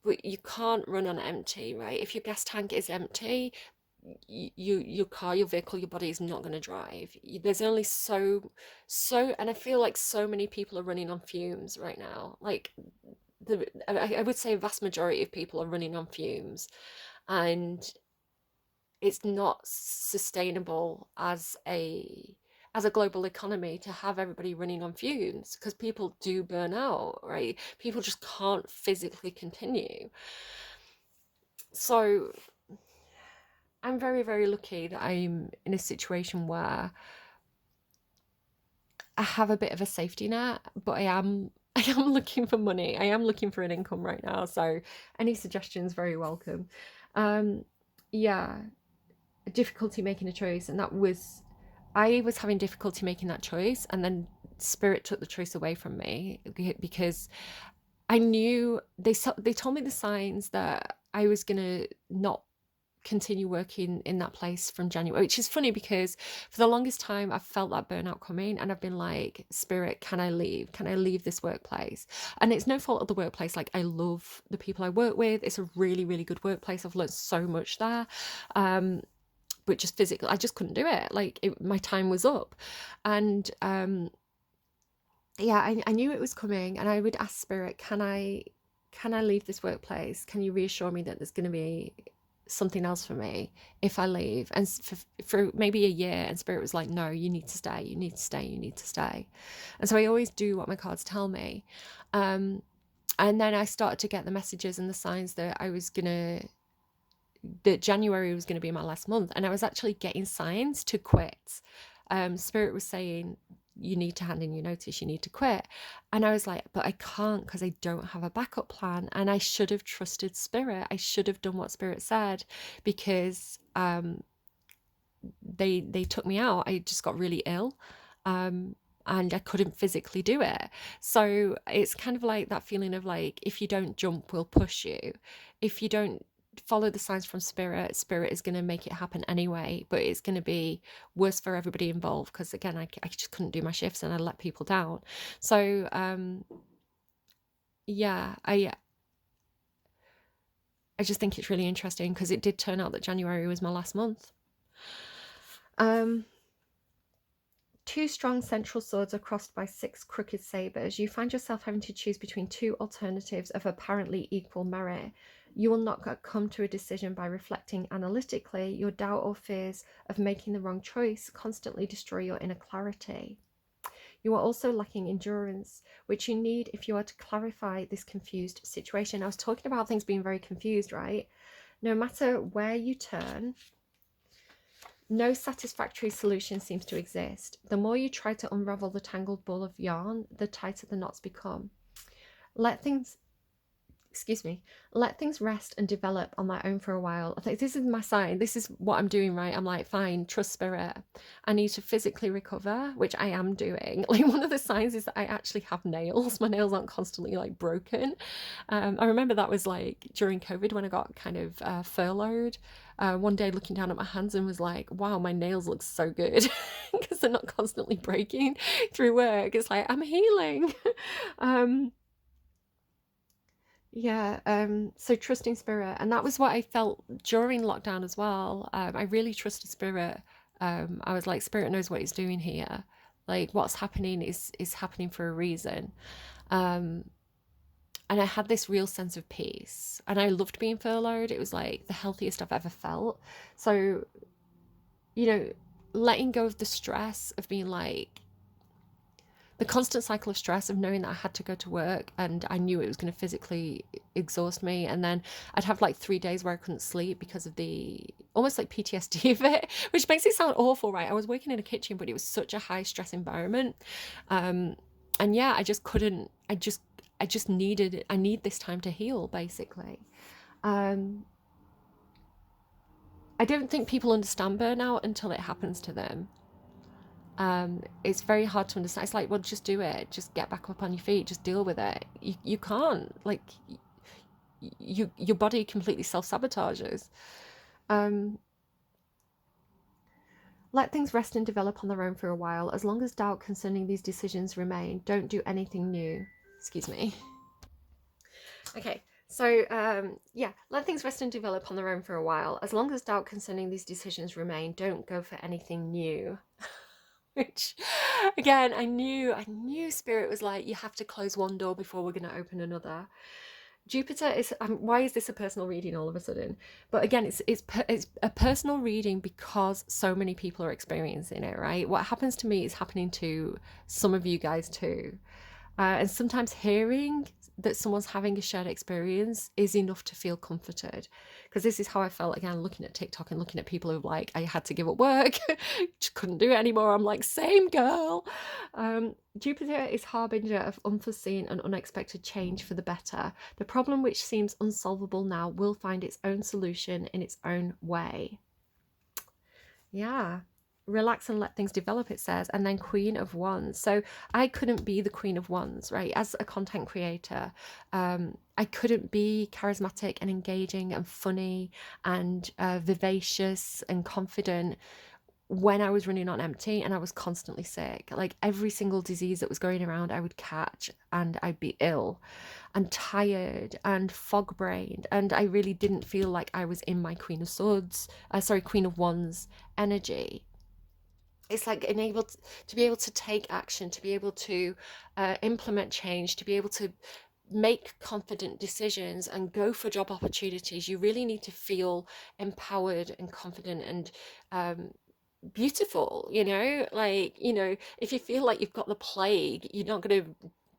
but you can't run on empty, right? If your gas tank is empty, your car, your vehicle, your body is not going to drive. There's only and I feel like so many people are running on fumes right now. Like, I would say a vast majority of people are running on fumes, and it's not sustainable as a global economy to have everybody running on fumes, because people do burn out, right? People just can't physically continue. So I'm very, very lucky that I'm in a situation where I have a bit of a safety net, but I am I am looking for money. I am looking for an income right now. So any suggestions, very welcome. Yeah, difficulty making a choice, and I was having difficulty making that choice, and then spirit took the choice away from me, because I knew they told me the signs that I was gonna not continue working in that place from January, which is funny, because for the longest time I've felt that burnout coming, and I've been like, spirit, can I leave? Can I leave this workplace? And it's no fault of the workplace. Like, I love the people I work with. It's a really, really good workplace. I've learned so much there. But just physically, I just couldn't do it. Like, my time was up. And yeah, I knew it was coming, and I would ask spirit, can I leave this workplace? Can you reassure me that there's going to be something else for me if I leave? And for maybe a year, and spirit was like, no, you need to stay, you need to stay, you need to stay. And so I always do what my cards tell me. And then I started to get the messages and the signs that that January was going to be my last month, and I was actually getting signs to quit. Spirit was saying, you need to hand in your notice, you need to quit. And I was like, but I can't because I don't have a backup plan. And I should have trusted Spirit. I should have done what Spirit said, because they took me out. I just got really ill. And I couldn't physically do it. So it's kind of like that feeling of like, if you don't jump, we'll push you. If you don't follow the signs from Spirit, Spirit is going to make it happen anyway, but it's going to be worse for everybody involved, because again, I just couldn't do my shifts and I let people down. So yeah, I just think it's really interesting, because it did turn out that January was my last month. Two strong central swords are crossed by 6 crooked sabres. You find yourself having to choose between 2 alternatives of apparently equal merit. You will not come to a decision by reflecting analytically. Your doubt or fears of making the wrong choice constantly destroy your inner clarity. You are also lacking endurance, which you need if you are to clarify this confused situation. I was talking about things being very confused, right? No matter where you turn, no satisfactory solution seems to exist. The more you try to unravel the tangled ball of yarn, the tighter the knots become. Let things rest and develop on their own for a while. I think this is my sign. This is what I'm doing, right? I'm like, fine, trust Spirit. I need to physically recover, which I am doing. Like, one of the signs is that I actually have nails. My nails aren't constantly like broken. I remember that was like during COVID when I got kind of furloughed. One day looking down at my hands and was like, wow, my nails look so good, because they're not constantly breaking through work. It's like, I'm healing. So trusting Spirit, and that was what I felt during lockdown as well. I really trusted Spirit. I was like, Spirit knows what he's doing here. Like, what's happening is happening for a reason. And I had this real sense of peace, and I loved being furloughed. It was like the healthiest I've ever felt. So, letting go of the stress of being like, the constant cycle of stress of knowing that I had to go to work, and I knew it was going to physically exhaust me. And then I'd have like 3 days where I couldn't sleep because of the almost like PTSD of it, which makes it sound awful, right? I was working in a kitchen, but it was such a high stress environment. And yeah, I just couldn't, I just needed, I need this time to heal, basically. Um, I don't think people understand burnout until it happens to them. It's very hard to understand. It's like, well, just do it. Just get back up on your feet. Just deal with it. You can't. Like, your body completely self-sabotages. Let things rest and develop on their own for a while. As long as doubt concerning these decisions remain, don't do anything new. Excuse me. Okay. So, yeah, let things rest and develop on their own for a while. As long as doubt concerning these decisions remain, don't go for anything new. Which, again, I knew Spirit was like, you have to close one door before we're going to open another. Jupiter is, why is this a personal reading all of a sudden? But again, it's a personal reading because so many people are experiencing it, right? What happens to me is happening to some of you guys too. And sometimes hearing that someone's having a shared experience is enough to feel comforted. Because this is how I felt, again, looking at TikTok and looking at people who like, I had to give up work, just couldn't do it anymore. I'm like, same girl. Jupiter is harbinger of unforeseen and unexpected change for the better. The problem which seems unsolvable now will find its own solution in its own way. Yeah. Relax and let things develop, it says. And then Queen of Wands. So I couldn't be the Queen of Wands, right? As a content creator, I couldn't be charismatic and engaging and funny and vivacious and confident when I was running on empty and I was constantly sick. Like, every single disease that was going around, I would catch, and I'd be ill and tired and fog brained. And I really didn't feel like I was in my Queen of Wands energy. It's like enabled to be able to take action, to be able to implement change, to be able to make confident decisions and go for job opportunities. You really need to feel empowered and confident and beautiful, like, if you feel like you've got the plague, you're not going to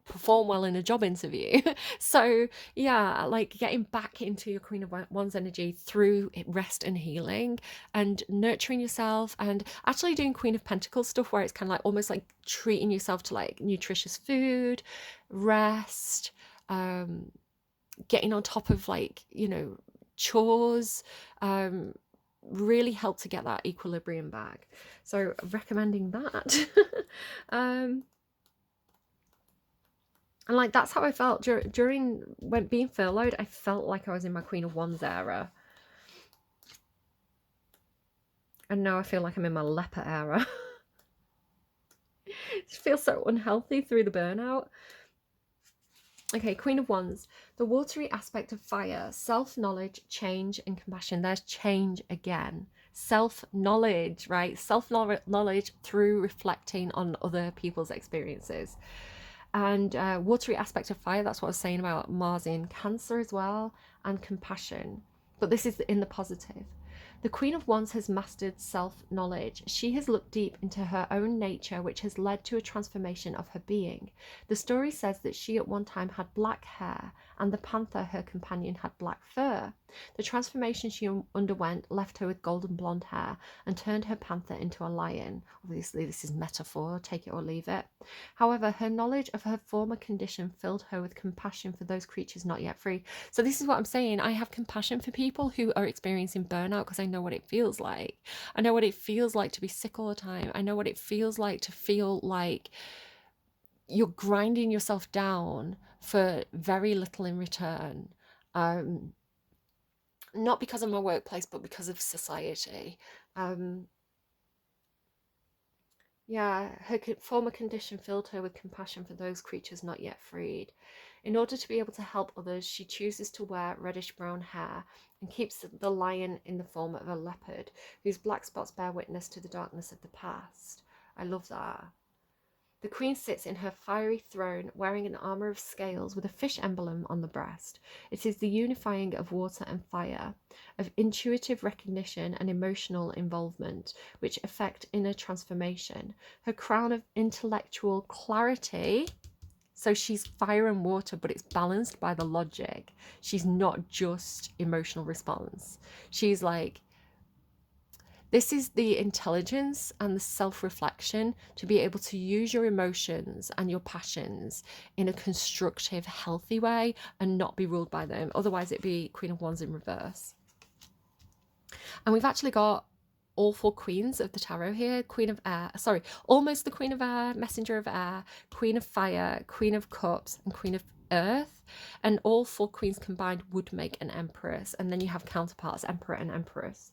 perform well in a job interview. So yeah, like getting back into your Queen of Wands energy through rest and healing and nurturing yourself, and actually doing Queen of Pentacles stuff where it's kind of like almost like treating yourself to like nutritious food, rest, getting on top of like, you know, chores, really help to get that equilibrium back. So recommending that. And like that's how I felt during when being furloughed. I felt like I was in my Queen of Wands era, and now I feel like I'm in my leper era. It feels so unhealthy through the burnout. Okay, Queen of Wands, the watery aspect of fire, self-knowledge, change, and compassion. There's change again. Self-knowledge, right? Self-knowledge through reflecting on other people's experiences. And watery aspect of fire, that's what I was saying about Mars in Cancer as well, and compassion. But this is in the positive. The Queen of Wands has mastered self-knowledge. She has looked deep into her own nature, which has led to a transformation of her being. The story says that she at one time had black hair, and the panther, her companion, had black fur. The transformation she underwent left her with golden blonde hair and turned her panther into a lion. Obviously, this is metaphor, take it or leave it. However, her knowledge of her former condition filled her with compassion for those creatures not yet free. So this is what I'm saying. I have compassion for people who are experiencing burnout because I know what it feels like. I know what it feels like to be sick all the time. I know what it feels like to feel like you're grinding yourself down for very little in return. Not because of my workplace, but because of society. Yeah, her former condition filled her with compassion for those creatures not yet freed. In order to be able to help others, she chooses to wear reddish-brown hair and keeps the lion in the form of a leopard, whose black spots bear witness to the darkness of the past. I love that. The queen sits in her fiery throne wearing an armour of scales with a fish emblem on the breast. It is the unifying of water and fire, of intuitive recognition and emotional involvement, which affect inner transformation. Her crown of intellectual clarity. So she's fire and water, but it's balanced by the logic. She's not just emotional response. She's like, this is the intelligence and the self-reflection to be able to use your emotions and your passions in a constructive, healthy way and not be ruled by them. Otherwise, it'd be Queen of Wands in reverse. And we've actually got all four queens of the tarot here. Queen of Air, sorry, almost the Queen of Air, Messenger of Air, Queen of Fire, Queen of Cups, and Queen of Earth. And all four queens combined would make an Empress. And then you have counterparts, Emperor and Empress.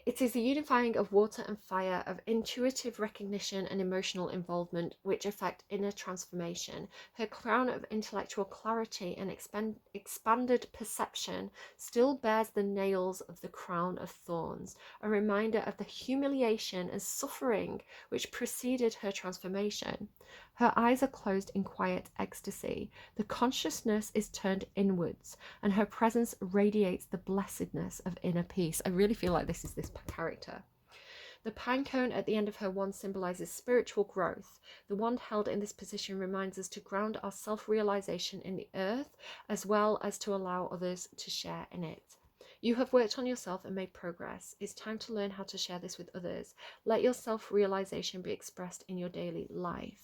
It is the unifying of water and fire, of intuitive recognition and emotional involvement, which affect inner transformation. Her crown of intellectual clarity and expanded perception still bears the nails of the crown of thorns, a reminder of the humiliation and suffering which preceded her transformation. Her eyes are closed in quiet ecstasy. The consciousness is turned inwards, and her presence radiates the blessedness of inner peace. I really feel like this is this character. The pinecone at the end of her wand symbolizes spiritual growth. The wand held in this position reminds us to ground our self-realization in the earth, as well as to allow others to share in it. You have worked on yourself and made progress. It's time to learn how to share this with others. Let your self-realization be expressed in your daily life.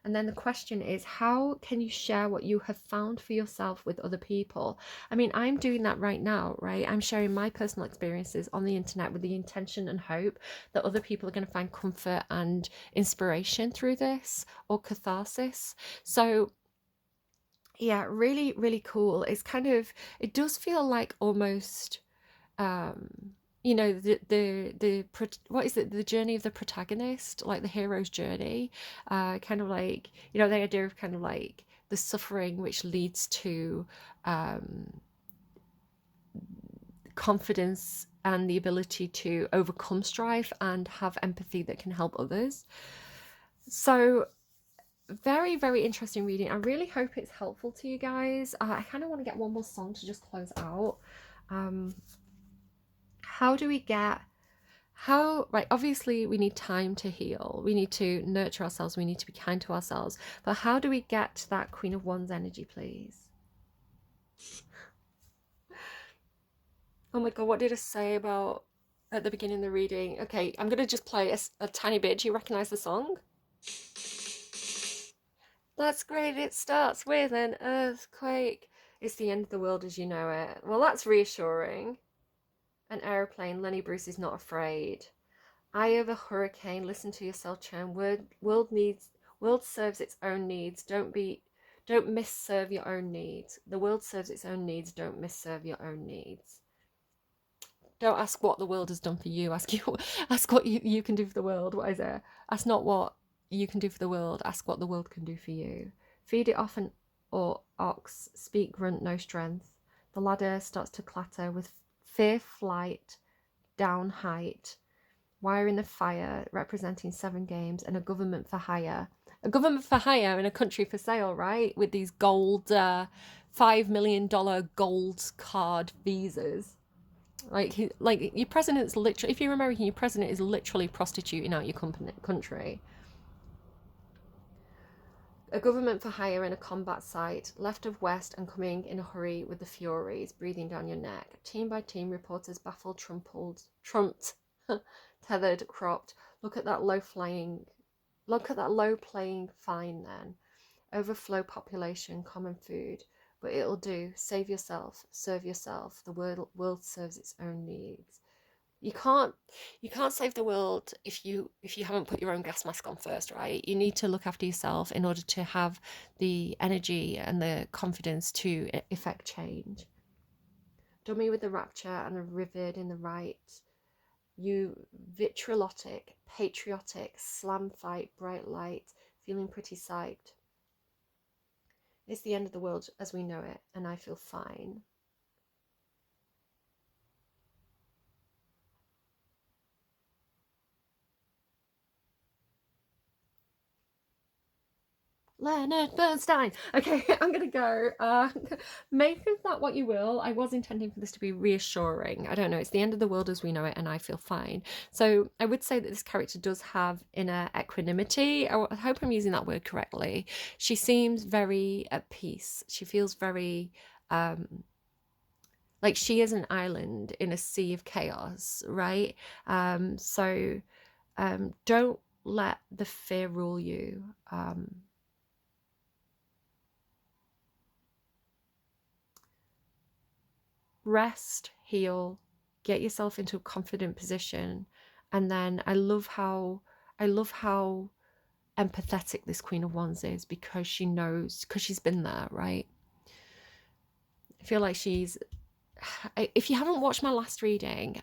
And then the question is, how can you share what you have found for yourself with other people? I mean, I'm doing that right now, right? I'm sharing my personal experiences on the internet with the intention and hope that other people are going to find comfort and inspiration through this, or catharsis. So yeah, really, really cool. It's kind of, it does feel like almost, you know, what is it, the journey of the protagonist, like the hero's journey, kind of like, you know, the idea of kind of like the suffering which leads to confidence and the ability to overcome strife and have empathy that can help others. So very, very interesting reading. I really hope it's helpful to you guys. I kind of want to get one more song to just close out. How do we get Right, obviously we need time to heal. We need to nurture ourselves. We need to be kind to ourselves. But how do we get to that Queen of Wands energy, please? Oh my God, what did I say about at the beginning of the reading? Okay, I'm going to just play a tiny bit. Do you recognize the song? That's great. It starts with an earthquake. It's the end of the world as you know it. Well, that's reassuring. An aeroplane. Lenny Bruce is not afraid. Eye of a hurricane. Listen to yourself, Chan. World serves its own needs. Don't misserve your own needs. The world serves its own needs. Don't misserve your own needs. Don't ask what the world has done for you. Ask what you can do for the world. What is it? Ask not what you can do for the world. Ask what the world can do for you. Feed it often, or ox. Speak grunt, no strength. The ladder starts to clatter with fear flight, down height. Wire in the fire, representing 7 games, and a government for hire. A government for hire in a country for sale, right? With these gold, $5 million gold card visas. Like your president's literally, if you're American, your president is literally prostituting out your country. A government for hire in a combat site, left of west and coming in a hurry with the furies breathing down your neck. Team by team, reporters baffled, trumped, tethered, cropped. Look at that low playing fine then. Overflow population, common food. But it'll do. Save yourself, serve yourself. The world serves its own needs. You can't save the world if you haven't put your own gas mask on first, right? You need to look after yourself in order to have the energy and the confidence to effect change. Dummy with the rapture and a rivered in the right. You vitriolic, patriotic, slam fight, bright light, feeling pretty psyched. It's the end of the world as we know it, and I feel fine. Leonard Bernstein. Okay, I'm gonna go. Make of that what you will. I was intending for this to be reassuring. I don't know. It's the end of the world as we know it, and I feel fine. So I would say that this character does have inner equanimity. I hope I'm using that word correctly. She seems very at peace. She feels very like she is an island in a sea of chaos, right? So don't let the fear rule you. Rest, heal, get yourself into a confident position. And then I love how empathetic this Queen of Wands is, because she knows, because she's been there, right? I feel like if you haven't watched my last reading,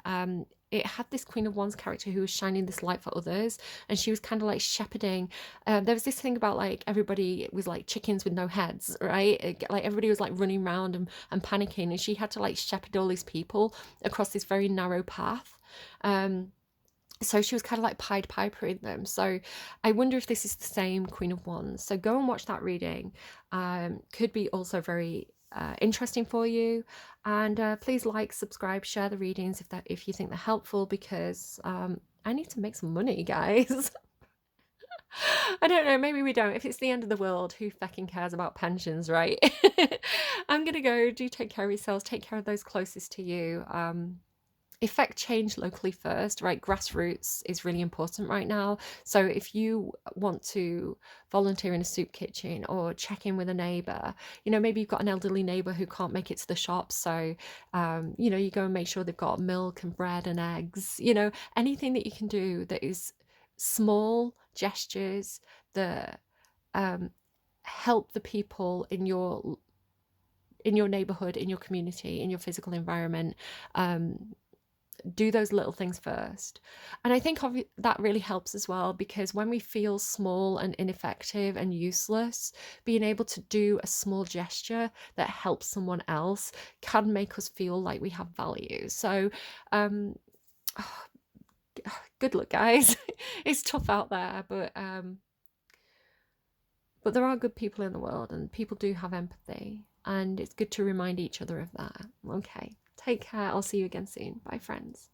it had this Queen of Wands character who was shining this light for others, and she was kind of like shepherding. There was this thing about like everybody was like chickens with no heads, right? Like everybody was like running around and panicking, and she had to like shepherd all these people across this very narrow path. So she was kind of like Pied Piper in them. So I wonder if this is the same Queen of Wands. So go and watch that reading. Could be also very interesting for you. And please like, subscribe, share the readings if you think they're helpful, because I need to make some money, guys. I don't know, maybe we don't. If it's the end of the world, who fucking cares about pensions, right? I'm gonna go. Do take care of yourselves, take care of those closest to you. Effect change locally first, right? Grassroots is really important right now. So if you want to volunteer in a soup kitchen or check in with a neighbor, maybe you've got an elderly neighbor who can't make it to the shop, so you go and make sure they've got milk and bread and eggs. Anything that you can do that is small gestures that help the people in your neighborhood, in your community, in your physical environment. Do those little things first. And I think that really helps as well, because when we feel small and ineffective and useless, being able to do a small gesture that helps someone else can make us feel like we have value. So good luck, guys. It's tough out there, but there are good people in the world, and people do have empathy, and it's good to remind each other of that. Okay, take care. I'll see you again soon. Bye, friends.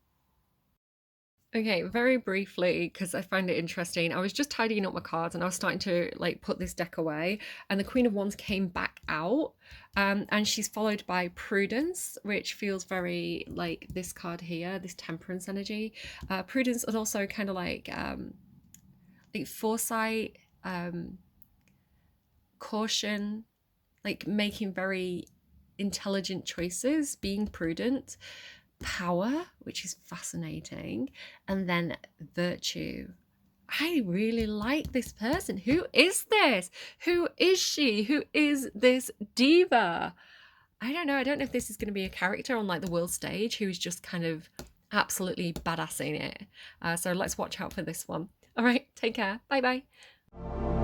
Okay, very briefly, because I find it interesting. I was just tidying up my cards and I was starting to like put this deck away, and the Queen of Wands came back out. And she's followed by Prudence, which feels very like this card here, this Temperance energy. Prudence is also kind of like foresight, um, caution, like making very intelligent choices, being prudent, power, which is fascinating, and then virtue. I really like this person. Who is this? Who is she? Who is this diva? I don't know. I don't know if this is going to be a character on like the world stage who's just kind of absolutely badassing it. So let's watch out for this one. All right, take care. Bye bye.